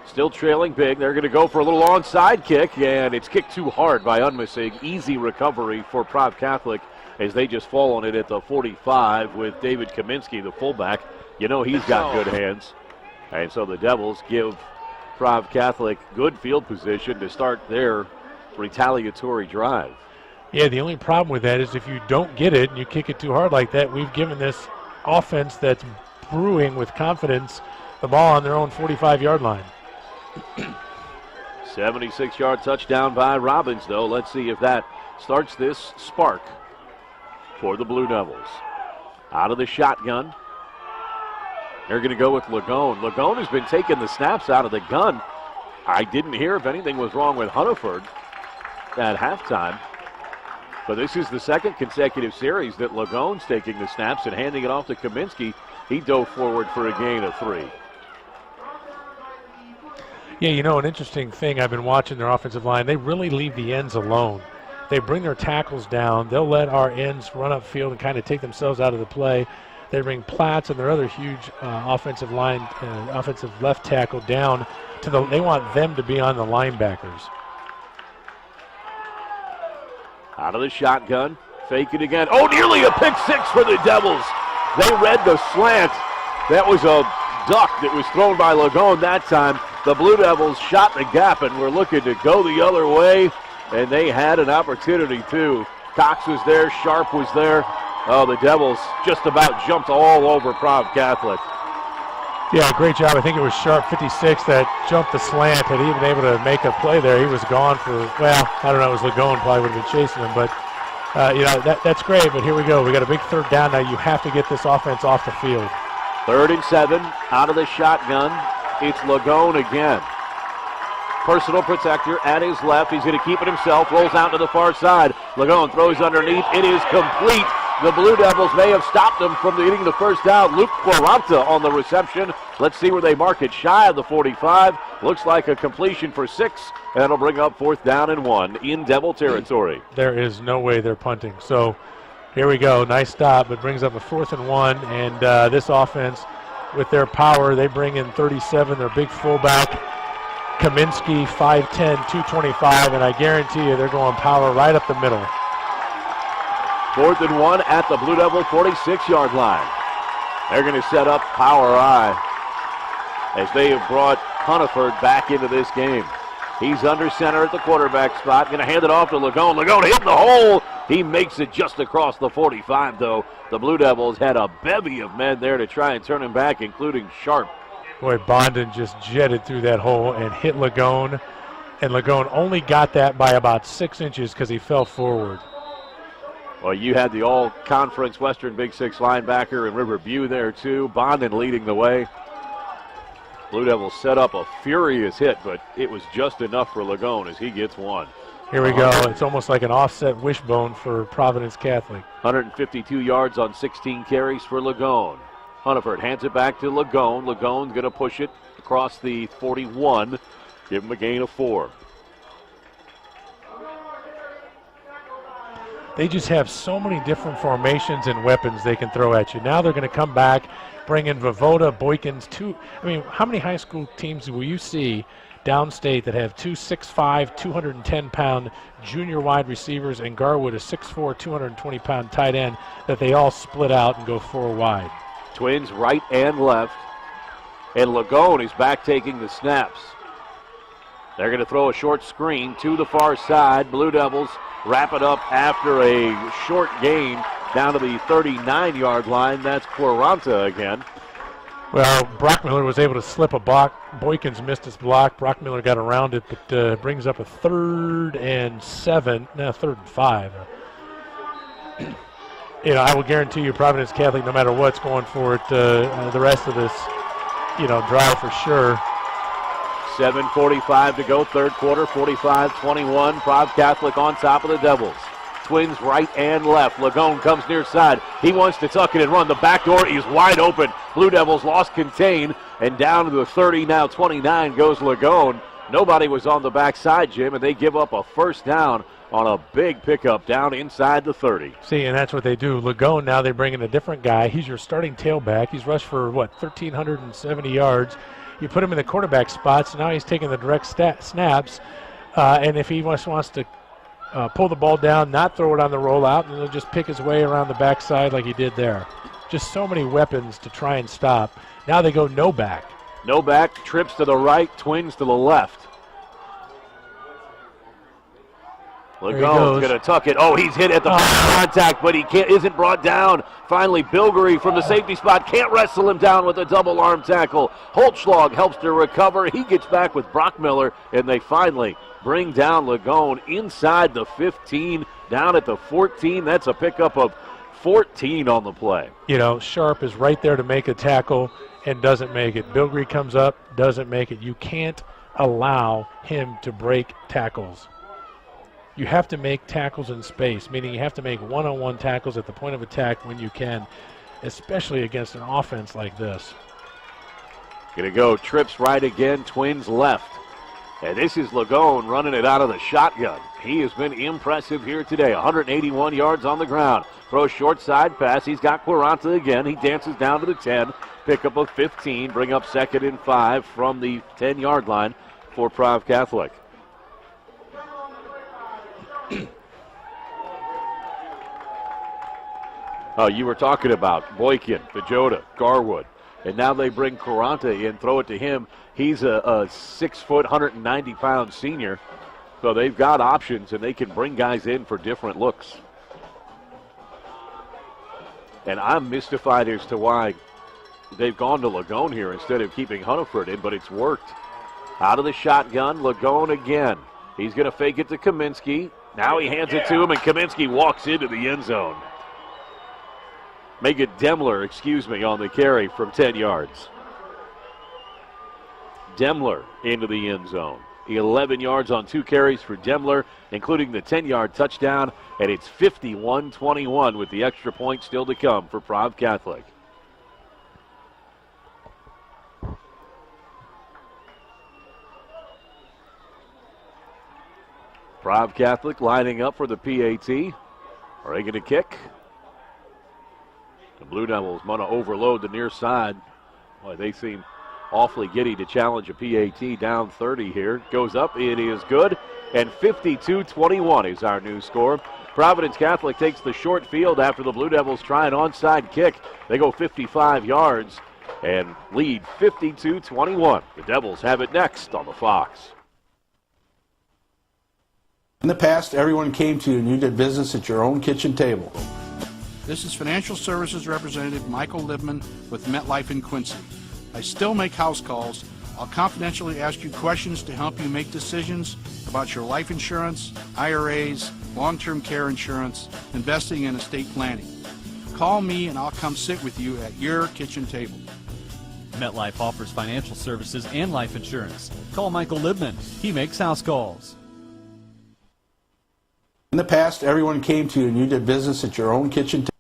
still trailing big. They're going to go for a little onside kick, and it's kicked too hard by Unmasig. Easy recovery for Prov Catholic as they just fall on it at the 45 with David Kaminsky, the fullback. He's got good hands. And so the Devils give Prov Catholic good field position to start their retaliatory drive. Yeah, the only problem with that is if you don't get it and you kick it too hard like that, we've given this offense that's brewing with confidence the ball on their own 45-yard line. 76-yard touchdown by Robbins, though. Let's see if that starts this spark for the Blue Devils. Out of the shotgun. They're going to go with Lagone. Lagone has been taking the snaps out of the gun. I didn't hear if anything was wrong with Hunneford at halftime. But this is the second consecutive series that Lagone's taking the snaps and handing it off to Kaminsky. He dove forward for a gain of 3. Yeah, an interesting thing, I've been watching their offensive line. They really leave the ends alone. They bring their tackles down. They'll let our ends run upfield and kind of take themselves out of the play. They bring Platts and their other huge offensive line, offensive left tackle down to they want them to be on the linebackers. Out of the shotgun, fake it again. Oh, nearly a pick 6 for the Devils. They read the slant. That was a duck that was thrown by Lagone that time. The Blue Devils shot the gap and were looking to go the other way, and they had an opportunity too. Cox was there, Sharp was there. Oh, the Devils just about jumped all over Prov Catholic. Yeah, great job. I think it was Sharp 56 that jumped the slant. Had he been able to make a play there, he was gone for, well, I don't know, it was Lagone probably would have been chasing him, but that's great. But here we go. We got a big third down now. You have to get this offense off the field. 3rd and 7, out of the shotgun. It's Lagone again. Personal protector at his left. He's going to keep it himself. Rolls out to the far side. Lagone throws underneath. It is complete. The Blue Devils may have stopped them from getting the first down. Luke Quaranta on the reception. Let's see where they mark it. Shy of the 45. Looks like a completion for 6. And it'll bring up 4th down and 1 in Devil territory. There is no way they're punting. So here we go. Nice stop, but brings up a 4th and 1. And this offense, with their power, they bring in 37, their big fullback. Kaminsky, 5'10", 225, and I guarantee you they're going power right up the middle. 4th and 1 at the Blue Devil 46-yard line. They're going to set up Power I as they have brought Hunaford back into this game. He's under center at the quarterback spot. Going to hand it off to Lagone. Lagone hit the hole. He makes it just across the 45, though. The Blue Devils had a bevy of men there to try and turn him back, including Sharp. Boy, Bondon just jetted through that hole and hit Lagone. And Lagone only got that by about 6 inches because he fell forward. Well, you had the all-conference Western Big Six linebacker in Riverview there, too. Bondon leading the way. Blue Devils set up a furious hit, but it was just enough for Lagone as he gets one. Here we go. It's almost like an offset wishbone for Providence Catholic. 152 yards on 16 carries for Lagone. Hunaford hands it back to Lagone. Lagone's going to push it across the 41. Give him a gain of 4. They just have so many different formations and weapons they can throw at you. Now they're going to come back, bring in Voivoda, Boykins, how many high school teams will you see downstate that have 2 6'5", 210-pound junior wide receivers and Garwood, a 6'4", 220-pound tight end, that they all split out and go 4 wide? Twins right and left. And Lagone is back taking the snaps. They're going to throw a short screen to the far side. Blue Devils wrap it up after a short gain down to the 39-yard line. That's Quaranta again. Well, Brockmiller was able to slip a block. Boykins missed his block. Brockmiller got around it, but brings up a 3rd and 7. No, 3rd and 5. I will guarantee you Providence Catholic, no matter what's going for it, the rest of this, drive for sure. 7:45 to go, third quarter, 45-21. Prov Catholic on top of the Devils. Twins right and left. Lagone comes near side. He wants to tuck it and run. The back door is wide open. Blue Devils lost contain, and down to the 30, now 29 goes Lagone. Nobody was on the backside, Jim, and they give up a first down on a big pickup down inside the 30. See, and that's what they do. Lagone, now they bring in a different guy. He's your starting tailback. He's rushed for, 1,370 yards. You put him in the quarterback spots. Now he's taking the direct snaps. And if he wants to pull the ball down, not throw it on the rollout, and he'll just pick his way around the backside like he did there. Just so many weapons to try and stop. Now they go no back. No back, trips to the right, Twins to the left. Lagone's going to tuck it. Oh, he's hit at the contact, but he isn't brought down. Finally, Bilgery from the safety spot can't wrestle him down with a double arm tackle. Holtschlag helps to recover. He gets back with Brockmiller, and they finally bring down Lagone inside the 15, down at the 14. That's a pickup of 14 on the play. Sharp is right there to make a tackle and doesn't make it. Bilgery comes up, doesn't make it. You can't allow him to break tackles. You have to make tackles in space, meaning you have to make one-on-one tackles at the point of attack when you can, especially against an offense like this. Going to go trips right again, Twins left. And this is Lagone running it out of the shotgun. He has been impressive here today. 181 yards on the ground. Throws short side pass. He's got Quaranta again. He dances down to the 10. Pickup of 15. Bring up 2nd and 5 from the 10-yard line for Prov Catholic. You were talking about Boykin, Vajota, Garwood, and now they bring Quaranta in, throw it to him. He's a 6 foot, 190-pound senior, so they've got options, and they can bring guys in for different looks. And I'm mystified as to why they've gone to Lagone here instead of keeping Hunaford in, but it's worked. Out of the shotgun, Lagone again. He's going to fake it to Kaminsky. Now he hands it to him, and Kaminsky walks into the end zone. Make it Demler, on the carry from 10 yards. Demler into the end zone. 11 yards on 2 carries for Demler, including the 10-yard touchdown, and it's 51-21 with the extra point still to come for Prov Catholic. Prov Catholic lining up for the PAT. Are they going to kick? The Blue Devils want to overload the near side. Boy, they seem awfully giddy to challenge a PAT down 30 here. Goes up, it is good, and 52-21 is our new score. Providence Catholic takes the short field after the Blue Devils try an onside kick. They go 55 yards and lead 52-21. The Devils have it next on the Fox. In the past, everyone came to you and you did business at your own kitchen table. This is Financial Services Representative Michael Libman with MetLife in Quincy. I still make house calls. I'll confidentially ask you questions to help you make decisions about your life insurance, IRAs, long-term care insurance, investing in estate planning. Call me and I'll come sit with you at your kitchen table. MetLife offers financial services and life insurance. Call Michael Libman. He makes house calls. In the past, everyone came to you and you did business at your own kitchen table.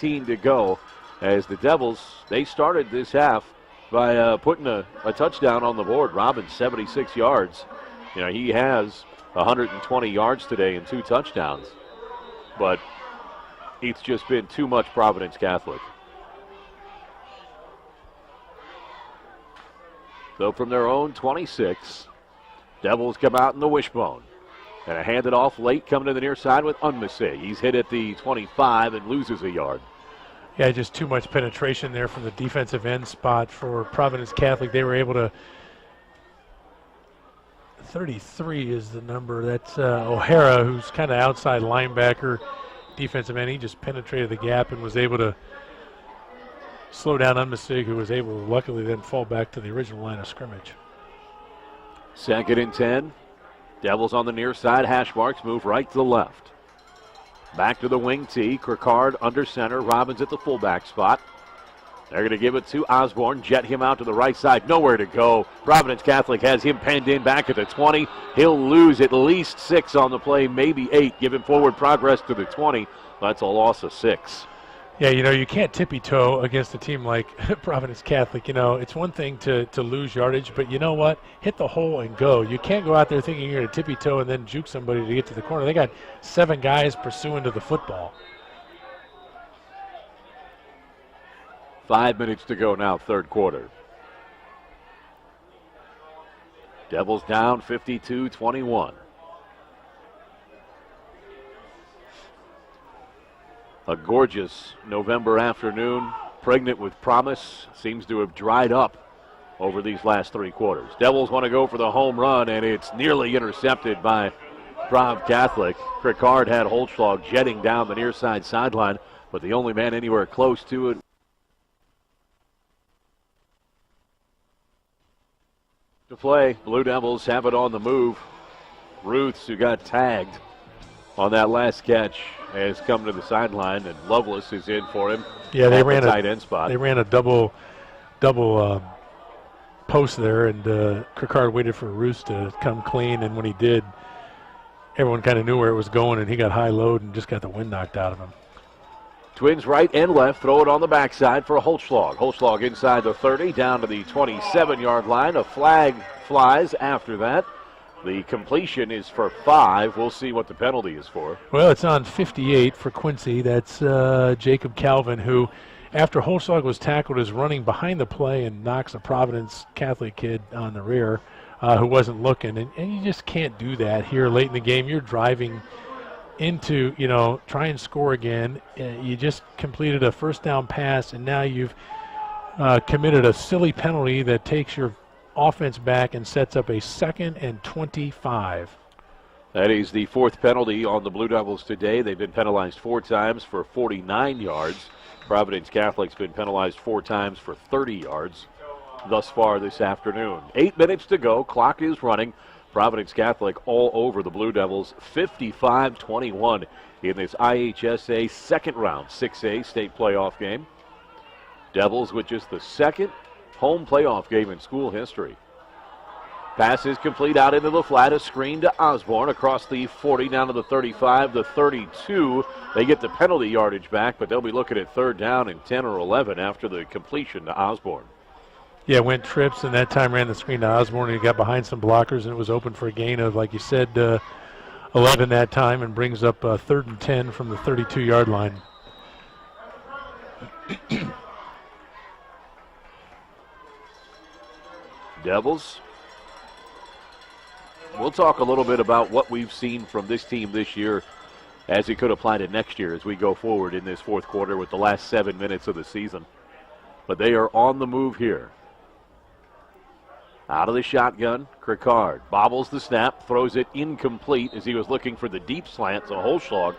To go as the Devils, they started this half by putting a touchdown on the board. Robbins, 76 yards. You know, he has 120 yards today and 2 touchdowns. But it's just been too much Providence Catholic. So from their own 26, Devils come out in the wishbone. And a handed off late coming to the near side with Unmissy. He's hit at the 25 and loses a yard. Yeah, just too much penetration there from the defensive end spot for Providence Catholic. They were able to, 33 is the number. That's O'Hara, who's kind of outside linebacker, defensive end. He just penetrated the gap and was able to slow down Unmissy, who was able to luckily then fall back to the original line of scrimmage. 2nd and 10. Devils on the near side. Hash marks move right to the left. Back to the wing tee. Kirkard under center. Robbins at the fullback spot. They're going to give it to Osborne. Jet him out to the right side. Nowhere to go. Providence Catholic has him penned in back at the 20. He'll lose at least 6 on the play, maybe 8. Give him forward progress to the 20. That's a loss of 6. Yeah, you know, you can't tippy-toe against a team like Providence Catholic. You know, it's one thing to lose yardage, but you know what? Hit the hole and go. You can't go out there thinking you're going to tippy-toe and then juke somebody to get to the corner. They got 7 guys pursuing to the football. 5 minutes to go now, 3rd quarter. Devils down 52-21. A gorgeous November afternoon, pregnant with promise, seems to have dried up over these last 3 quarters. Devils want to go for the home run, and it's nearly intercepted by Prov Catholic. Kirkard had Holtzschlag jetting down the near side sideline, but the only man anywhere close to it. To play, Blue Devils have it on the move. Ruths, who got tagged on that last catch, has come to the sideline, and Lovelace is in for him. Yeah, they ran the tight end spot. They ran a double post there, and Kirkard waited for Roos to come clean, and when he did, everyone kind of knew where it was going, and he got high load and just got the wind knocked out of him. Twins right and left, throw it on the backside for Holtzschlag. Holtzschlag inside the 30, down to the 27-yard line. A flag flies after that. The completion is for 5. We'll see what the penalty is for. Well, it's on 58 for Quincy. That's Jacob Calvin, who, after Holtzschlag was tackled, is running behind the play and knocks a Providence Catholic kid on the rear who wasn't looking. And you just can't do that here late in the game. You're driving into, try and score again. You just completed a first down pass, and now you've committed a silly penalty that takes your offense back and sets up a 2nd and 25. That is the 4th penalty on the Blue Devils today. They've been penalized 4 times for 49 yards. Providence Catholic's been penalized 4 times for 30 yards thus far this afternoon. 8 minutes to go. Clock is running. Providence Catholic all over the Blue Devils, 55-21 in this IHSA second round 6A state playoff game. Devils with just the second home playoff game in school history. Pass is complete out into the flat. A screen to Osborne across the 40 down to the 35, the 32. They get the penalty yardage back, but they'll be looking at 3rd down and 10 or 11 after the completion to Osborne. Yeah, went trips and that time ran the screen to Osborne and he got behind some blockers and it was open for a gain of, like you said, 11 that time, and brings up 3rd and 10 from the 32-yard line. Devils. We'll talk a little bit about what we've seen from this team this year as it could apply to next year as we go forward in this fourth quarter with the last 7 minutes of the season. But they are on the move here. Out of the shotgun, Krikard bobbles the snap, throws it incomplete as he was looking for the deep slant to Holschlag,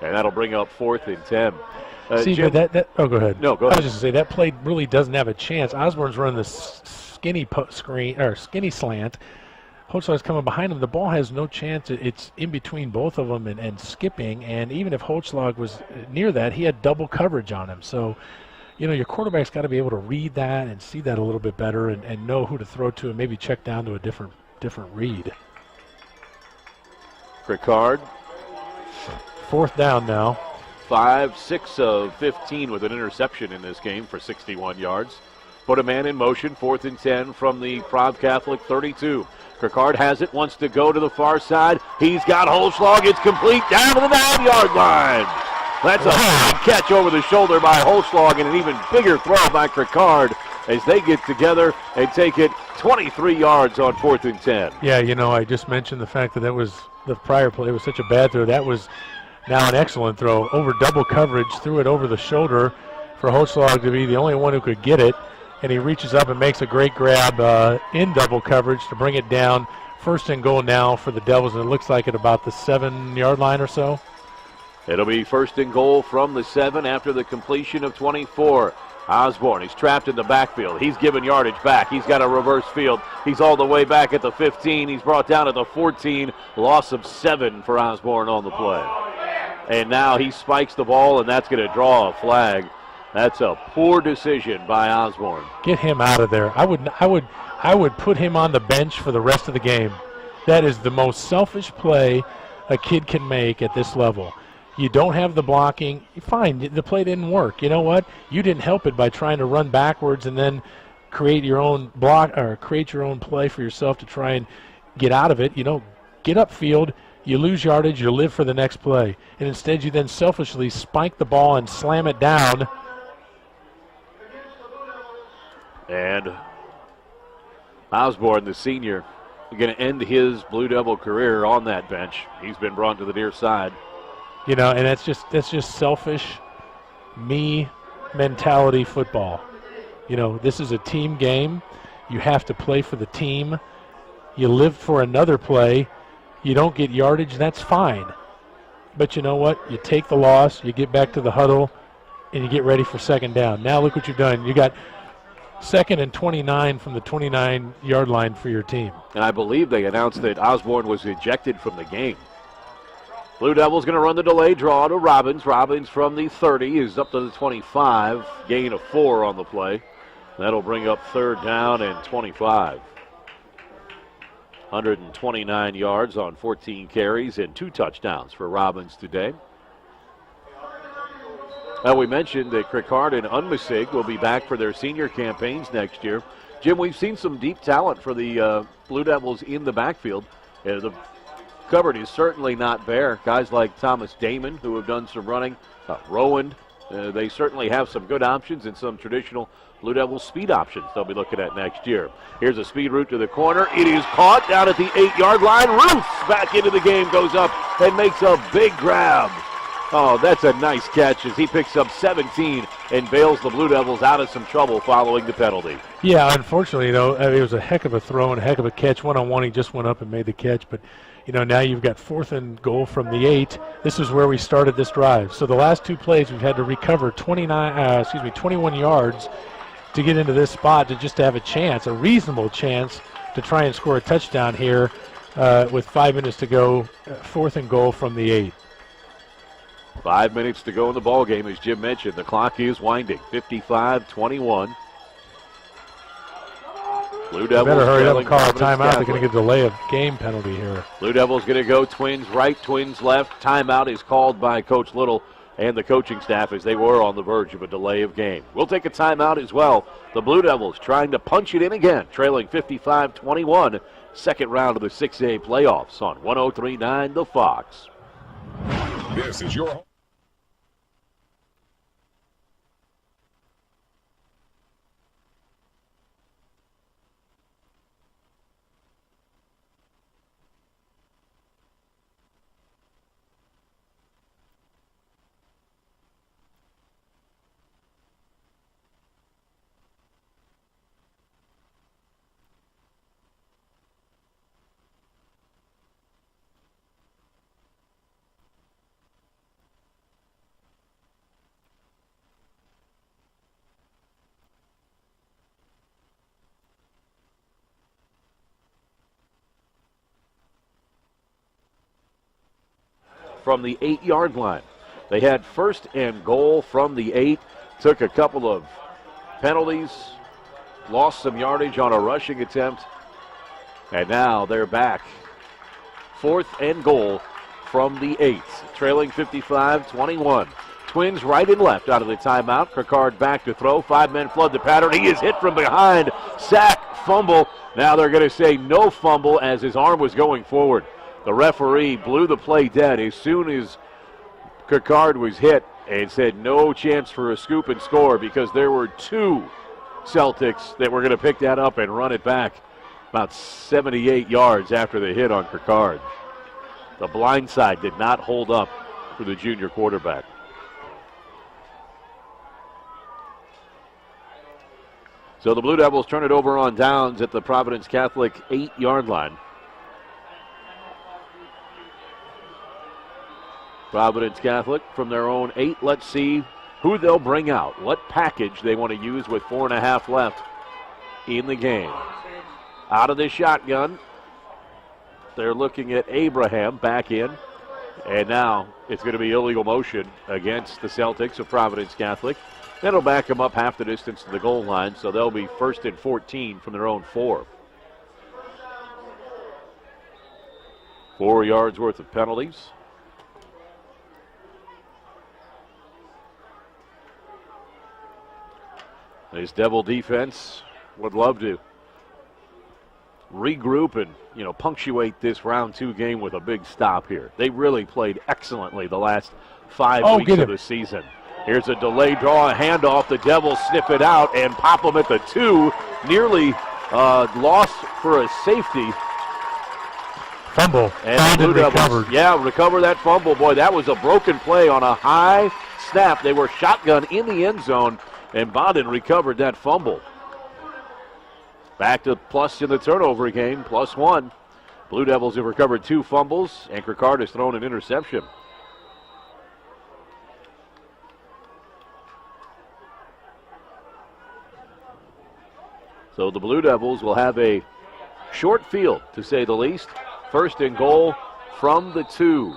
and that'll bring up 4th and 10. See, Jim, but that oh, go ahead. No, go I ahead. was just going to say, that play really doesn't have a chance. Osborne's running the skinny screen or skinny slant. Holschlag's coming behind him. The ball has no chance. It's in between both of them and skipping, and even if Holschlag was near that, he had double coverage on him. So, you know, your quarterback's got to be able to read that and see that a little bit better and know who to throw to and maybe check down to a different read. Krikard. 4th down now. 5-6 of 15 with an interception in this game for 61 yards. Put a man in motion, 4th and 10 from the Prov Catholic 32. Krikard has it, wants to go to the far side. He's got Holschlag. It's complete down to the 9-yard line. That's a big catch over the shoulder by Holschlag and an even bigger throw by Krikard as they get together and take it 23 yards on 4th and 10. Yeah, you know, I just mentioned the fact that was the prior play was such a bad throw. That was now an excellent throw. Over double coverage, threw it over the shoulder for Holschlag to be the only one who could get it. And he reaches up and makes a great grab in double coverage to bring it down. 1st and goal now for the Devils, and it looks like at about the 7-yard line or so. It'll be 1st and goal from the 7 after the completion of 24. Osborne, he's trapped in the backfield. He's given yardage back. He's got a reverse field. He's all the way back at the 15. He's brought down at the 14. Loss of 7 for Osborne on the play. And now he spikes the ball, and that's going to draw a flag. That's a poor decision by Osborne. Get him out of there. I would put him on the bench for the rest of the game. That is the most selfish play a kid can make at this level. You don't have the blocking. Fine, the play didn't work. You know what? You didn't help it by trying to run backwards and then create your own block or create your own play for yourself to try and get out of it. You know, get upfield. You lose yardage. You live for the next play. And instead, you then selfishly spike the ball and slam it down. And Osborne, the senior, going to end his Blue Devil career on that bench. He's been brought to the near side. You know, and that's just selfish, me mentality football. You know, this is a team game. You have to play for the team. You live for another play. You don't get yardage, that's fine. But you know what? You take the loss, you get back to the huddle, and you get ready for 2nd down. Now look what you've done. You got 2nd and 29 from the 29-yard line for your team. And I believe they announced that Osborne was ejected from the game. Blue Devils going to run the delay draw to Robbins. Robbins from the 30 is up to the 25. Gain of 4 on the play. That'll bring up 3rd down and 25. 129 yards on 14 carries and 2 touchdowns for Robbins today. Now, we mentioned that Krikard and Unmisig will be back for their senior campaigns next year. Jim, we've seen some deep talent for the Blue Devils in the backfield. The cupboard is certainly not bare. Guys like Thomas Damon, who have done some running, Rowan, they certainly have some good options and some traditional Blue Devils speed options they'll be looking at next year. Here's a speed route to the corner. It is caught down at the 8-yard line. Roos back into the game, goes up and makes a big grab. Oh, that's a nice catch as he picks up 17 and bails the Blue Devils out of some trouble following the penalty. Yeah, unfortunately, though, it was a heck of a throw and a heck of a catch. One-on-one, he just went up and made the catch. But, Now you've got 4th and goal from the 8. This is where we started this drive. So the last 2 plays we've had to recover 21 yards to get into this spot to just have a chance, a reasonable chance to try and score a touchdown here with 5 minutes to go, 4th and goal from the 8. 5 minutes to go in the ball game, as Jim mentioned. The clock is winding. 55-21. Blue Devils better hurry up and call a Providence timeout. Catholic. They're going to get a delay of game penalty here. Blue Devils going to go Twins right, Twins left. Timeout is called by Coach Little and the coaching staff as they were on the verge of a delay of game. We'll take a timeout as well. The Blue Devils trying to punch it in again, trailing 55-21. Second round of the 6A playoffs on 103.9 The Fox. This is your from the 8-yard line. They had 1st and goal from the 8, took a couple of penalties, lost some yardage on a rushing attempt, and now they're back. 4th and goal from the 8, trailing 55-21. Twins right and left out of the timeout. Krikard back to throw. 5 men flood the pattern. He is hit from behind. Sack, fumble. Now they're going to say no fumble as his arm was going forward. The referee blew the play dead as soon as Krikard was hit and said no chance for a scoop and score because there were 2 Celtics that were going to pick that up and run it back about 78 yards after the hit on Krikard. The blind side did not hold up for the junior quarterback. So the Blue Devils turn it over on downs at the Providence Catholic 8-yard line. Providence Catholic from their own 8. Let's see who they'll bring out, what package they want to use with 4.5 left in the game. Out of the shotgun, they're looking at Abraham back in. And now it's going to be illegal motion against the Celtics of Providence Catholic. That'll back them up half the distance to the goal line, so they'll be 1st and 14 from their own 4. 4 yards worth of penalties. This Devil defense would love to regroup and, punctuate this round 2 game with a big stop here. They really played excellently the last 5 weeks of the season. Here's a delayed draw, a handoff. The Devils sniff it out and pop them at the 2. Nearly lost for a safety. Fumble. And the Blue Devils, recover that fumble. Boy, that was a broken play on a high snap. They were shotgun in the end zone. And Bodden recovered that fumble. Back to plus in the turnover game, +1. Blue Devils have recovered 2 fumbles, and Krikard has thrown an interception. So the Blue Devils will have a short field, to say the least. 1st and goal from the 2.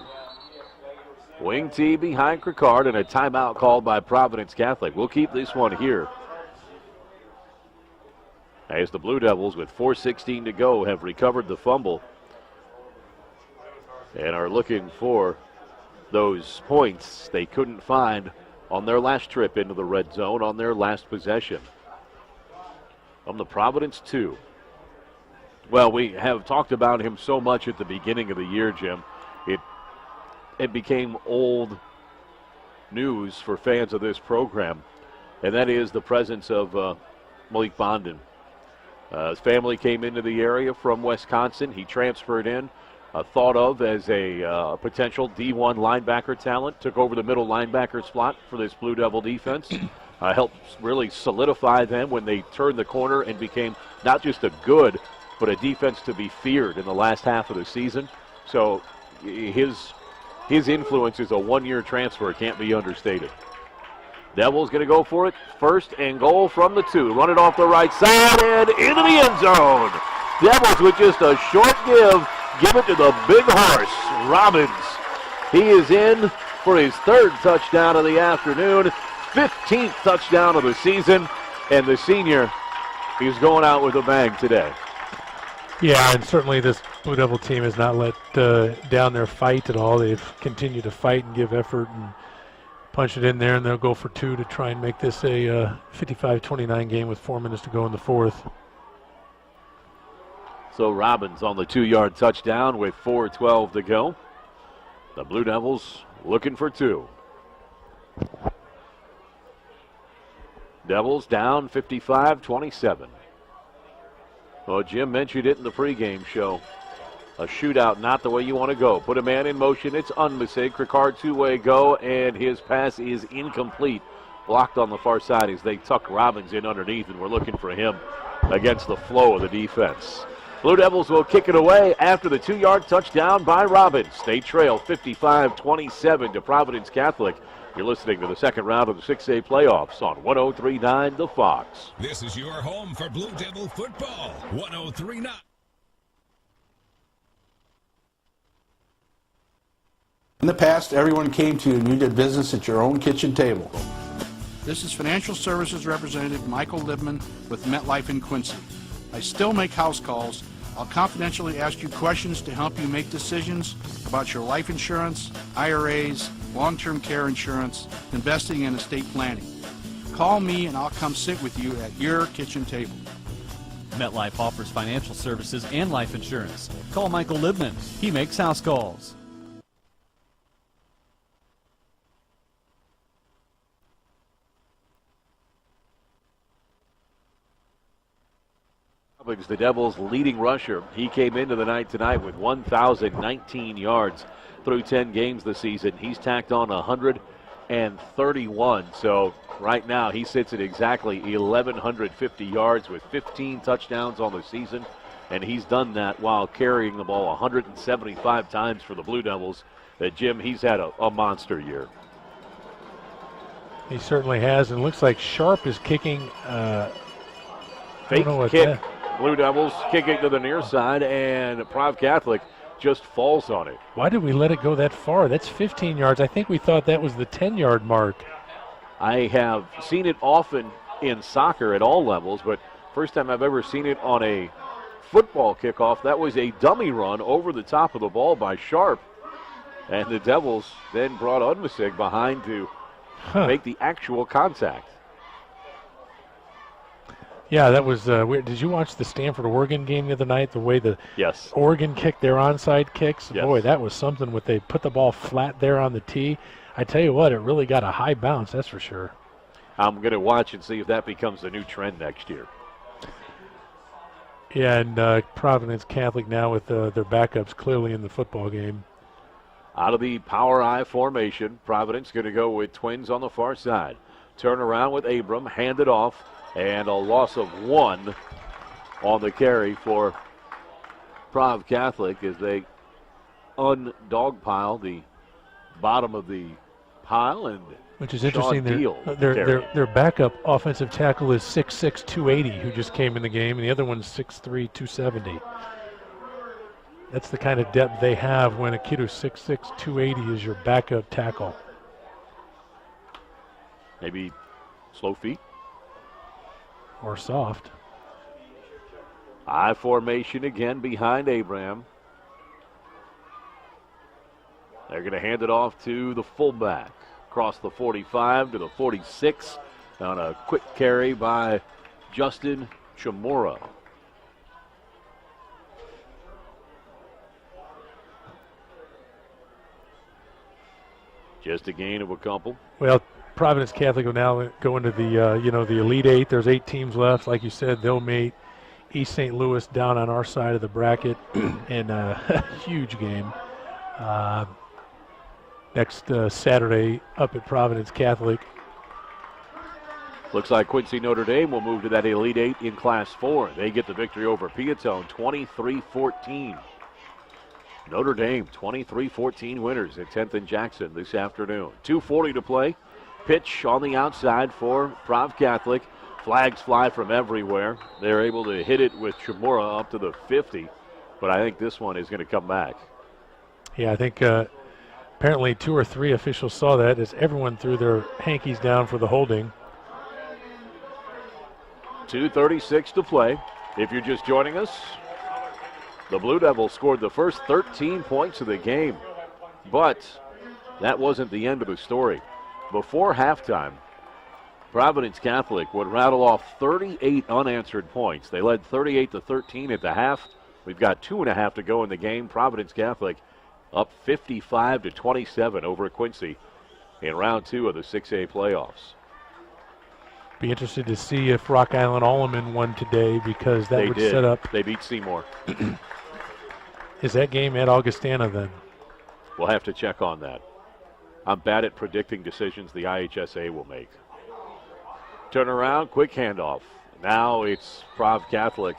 Wing T behind Krikard and a timeout called by Providence Catholic. We'll keep this one here. As the Blue Devils, with 4:16 to go, have recovered the fumble and are looking for those points they couldn't find on their last trip into the red zone on their last possession. From the Providence 2. Well, we have talked about him so much at the beginning of the year, Jim. It became old news for fans of this program, and that is the presence of Malik Bodden. His family came into the area from Wisconsin. He transferred in, thought of as a potential D1 linebacker talent, took over the middle linebacker slot for this Blue Devil defense. Helped really solidify them when they turned the corner and became not just a good, but a defense to be feared in the last half of the season. So his influence as a one-year transfer can't be understated. Devils going to go for it. First and goal from the 2. Run it off the right side and into the end zone. Devils with just a short give it to the big horse, Robbins. He is in for his 3rd touchdown of the afternoon, 15th touchdown of the season, and the senior is going out with a bang today. Yeah, and certainly this Blue Devil team has not let down their fight at all. They've continued to fight and give effort and punch it in there, and they'll go for 2 to try and make this a 55-29 game with 4 minutes to go in the 4th. So Robbins on the 2-yard touchdown with 4:12 to go. The Blue Devils looking for 2. Devils down 55-27. Well, Jim mentioned it in the pregame show. A shootout, not the way you want to go. Put a man in motion. It's Unmisig. Ricard two-way go, and his pass is incomplete. Blocked on the far side as they tuck Robbins in underneath, and we're looking for him against the flow of the defense. Blue Devils will kick it away after the 2-yard touchdown by Robbins. They trail 55-27 to Providence Catholic. You're listening to the second round of the 6A playoffs on 103.9 The Fox. This is your home for Blue Devil football. 103.9. In the past, everyone came to you and you did business at your own kitchen table. This is Financial Services Representative Michael Libman with MetLife in Quincy. I still make house calls. I'll confidentially ask you questions to help you make decisions about your life insurance, IRAs, long-term care insurance, investing, and estate planning. Call me and I'll come sit with you at your kitchen table. MetLife offers financial services and life insurance. Call Michael Libman. He makes house calls. The Devils' leading rusher. He came into the night tonight with 1,019 yards through 10 games this season. He's tacked on 131. So right now he sits at exactly 1,150 yards with 15 touchdowns on the season. And he's done that while carrying the ball 175 times for the Blue Devils. Jim, he's had a monster year. He certainly has, and it looks like Sharp is kicking. Fake kick. Blue Devils kicking to the near side, and Prov Catholic just falls on it. Why did we let it go that far? That's 15 yards. I think we thought that was the 10-yard mark. I have seen it often in soccer at all levels, but first time I've ever seen it on a football kickoff. That was a dummy run over the top of the ball by Sharp, and the Devils then brought Unmisig behind to make the actual contact. Yeah, that was weird. Did you watch the Stanford-Oregon game the other night? The way the Oregon kicked their onside kicks? Yes. Boy, that was something. They put the ball flat there on the tee. I tell you what, it really got a high bounce, that's for sure. I'm going to watch and see if that becomes the new trend next year. Yeah, and Providence Catholic now with their backups clearly in the football game. Out of the power I formation, Providence going to go with twins on the far side. Turn around with Abram, hand it off. And a loss of 1 on the carry for Prov Catholic as they undogpile the bottom of the pile. And which is interesting. Their backup offensive tackle is 6'6", 280, who just came in the game, and the other one's 6'3", 270. That's the kind of depth they have when a kid who's 6'6", 280 is your backup tackle. Maybe slow feet. Or soft. I formation again behind Abraham. They're going to hand it off to the fullback. Across the 45 to the 46 on a quick carry by Justin Chamorro. Just a gain of a couple. Well, Providence Catholic will now go into the the Elite Eight. There's 8 teams left. Like you said, they'll meet East St. Louis down on our side of the bracket in a huge game next Saturday up at Providence Catholic. Looks like Quincy Notre Dame will move to that Elite Eight in Class 4. They get the victory over Piatone, 23-14. Notre Dame, 23-14 winners at 10th and Jackson this afternoon. 2:40 to play. Pitch on the outside for Prov Catholic. Flags fly from everywhere. They're able to hit it with Chamorro up to the 50, but I think this one is going to come back. Yeah, I think apparently 2 or 3 officials saw that as everyone threw their hankies down for the holding. 2:36 to play. If you're just joining us, the Blue Devils scored the first 13 points of the game, but that wasn't the end of the story. Before halftime, Providence Catholic would rattle off 38 unanswered points. They led 38-13 at the half. We've got 2.5 to go in the game. Providence Catholic up 55-27 over Quincy in round 2 of the 6A playoffs. Be interested to see if Rock Island Alleman won today, because that would set up. They beat Seymour. Is that game at Augustana then? We'll have to check on that. I'm bad at predicting decisions the IHSA will make. Turn around, quick handoff. Now it's Prov Catholic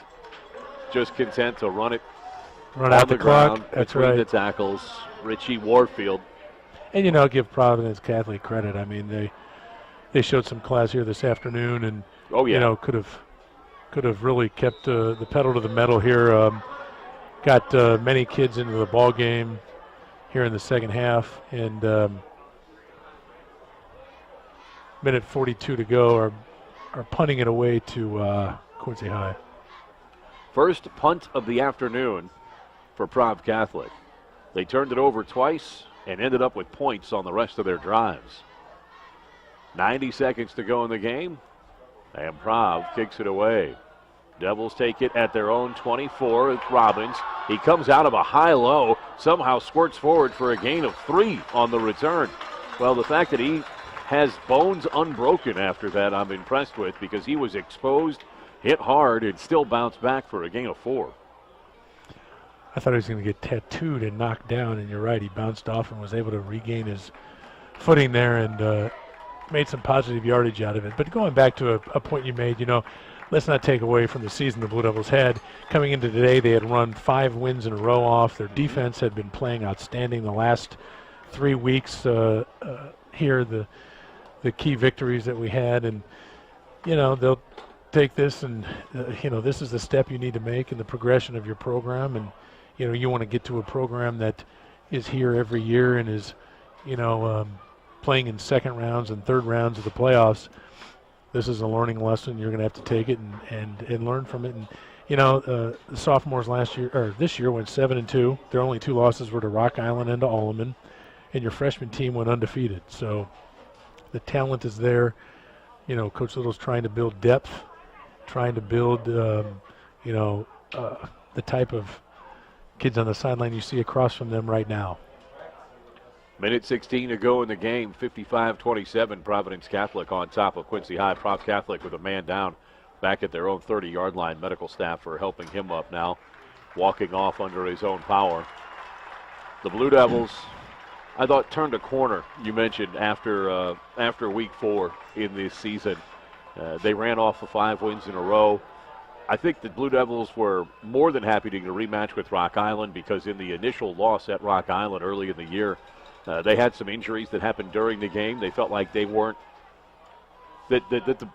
just content to run it Run on out the the clock. ground That's between right. the tackles. Richie Warfield. And, give Providence Catholic credit. I mean, they showed some class here this afternoon, and could have really kept the pedal to the metal here. Got many kids into the ball game here in the second half, and minute 42 to go are punting it away to Quincy High. First punt of the afternoon for Prov Catholic. They turned it over twice and ended up with points on the rest of their drives. 90 seconds to go in the game, and Prov kicks it away. Devils take it at their own 24. It's Robbins. He comes out of a high-low, somehow squirts forward for a gain of 3 on the return. Well, the fact that he has bones unbroken after that, I'm impressed with, because he was exposed, hit hard, and still bounced back for a gain of 4. I thought he was going to get tattooed and knocked down, and you're right, he bounced off and was able to regain his footing there and made some positive yardage out of it. But going back to a point you made, let's not take away from the season the Blue Devils had. Coming into today, they had run 5 wins in a row off. Their defense had been playing outstanding the last 3 weeks here, the key victories that we had. And, they'll take this and, this is the step you need to make in the progression of your program. And, you want to get to a program that is here every year and is, playing in second rounds and third rounds of the playoffs. This is a learning lesson. You're going to have to take it and learn from it. And, the sophomores this year went 7-2. Their only 2 losses were to Rock Island and to Alleman. And your freshman team went undefeated. So the talent is there. Coach Little's trying to build depth, trying to build, the type of kids on the sideline you see across from them right now. Minute 16 to go in the game, 55-27, Providence Catholic on top of Quincy High. Prov Catholic with a man down back at their own 30-yard line. Medical staff are helping him up now, walking off under his own power. The Blue Devils, I thought, turned a corner, you mentioned, after week 4 in this season. They ran off the 5 wins in a row. I think the Blue Devils were more than happy to get a rematch with Rock Island, because in the initial loss at Rock Island early in the year, they had some injuries that happened during the game. They felt like they weren't,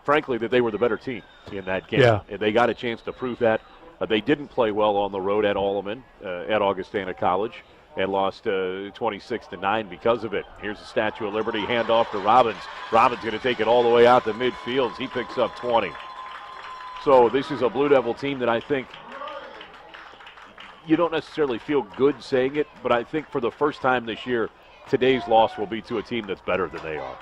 frankly, that they were the better team in that game. Yeah. And they got a chance to prove that. They didn't play well on the road at Alleman, at Augustana College, and lost 26-9 because of it. Here's the Statue of Liberty handoff to Robbins. Robbins going to take it all the way out to midfield. He picks up 20. So this is a Blue Devil team that I think you don't necessarily feel good saying it, but I think for the first time this year, today's loss will be to a team that's better than they are.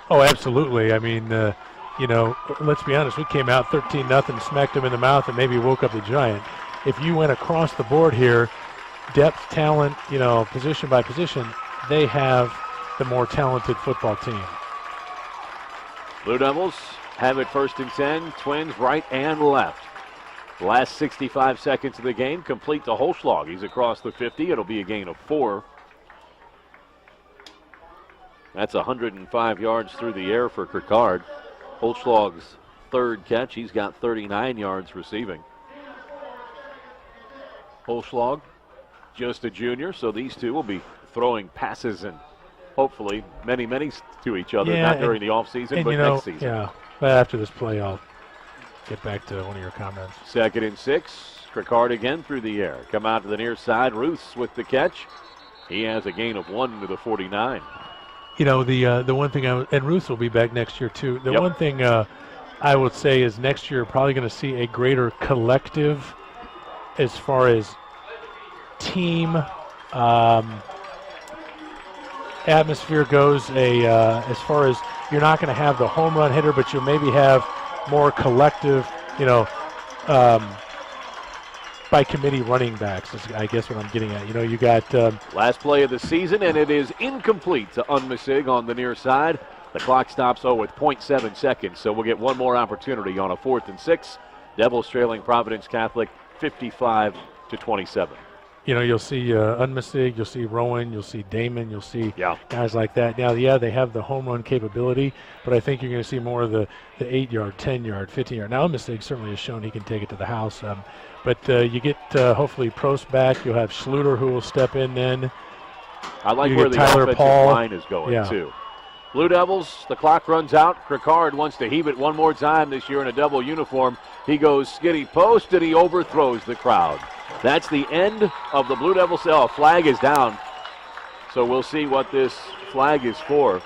Oh, absolutely. I mean, let's be honest. We came out 13-0, smacked them in the mouth, and maybe woke up the Giant. If you went across the board here, depth, talent, position by position, they have the more talented football team. Blue Devils have it 1st and 10, Twins right and left. Last 65 seconds of the game, complete to Holschlag. He's across the 50. It'll be a gain of 4. That's 105 yards through the air for Kirkard. Holschlag's 3rd catch. He's got 39 yards receiving. Holschlag just a junior, so these two will be throwing passes and hopefully many to each other, not during the offseason, but next season. Yeah, but after this play, I'll get back to one of your comments. 2nd and 6. Ricard again through the air. Come out to the near side. Ruths with the catch. He has a gain of 1 to the 49. You know, the one thing, and Ruths will be back next year too. The one thing I would say is next year probably going to see a greater collective as far as team atmosphere goes. As far as you're not going to have the home run hitter, but you'll maybe have more collective, by committee running backs is, I guess, what I'm getting at. You got last play of the season, and it is incomplete to Unmisig on the near side. The clock stops with 0.7 seconds, so we'll get one more opportunity on a 4th and 6. Devils trailing Providence Catholic 55-27. You'll see Unmisig, you'll see Rowan, you'll see Damon, you'll see guys like that. Now, they have the home run capability, but I think you're going to see more of the 8-yard, 10-yard, 15-yard. Now, Unmisig certainly has shown he can take it to the house. But you get hopefully Prost back. You'll have Schluter who will step in then. I like where the offensive line is going, too. Blue Devils, the clock runs out. Ricard wants to heave it one more time this year in a double uniform. He goes skinny post, and he overthrows the crowd. That's the end of the Blue Devils. Flag is down. So we'll see what this flag is for.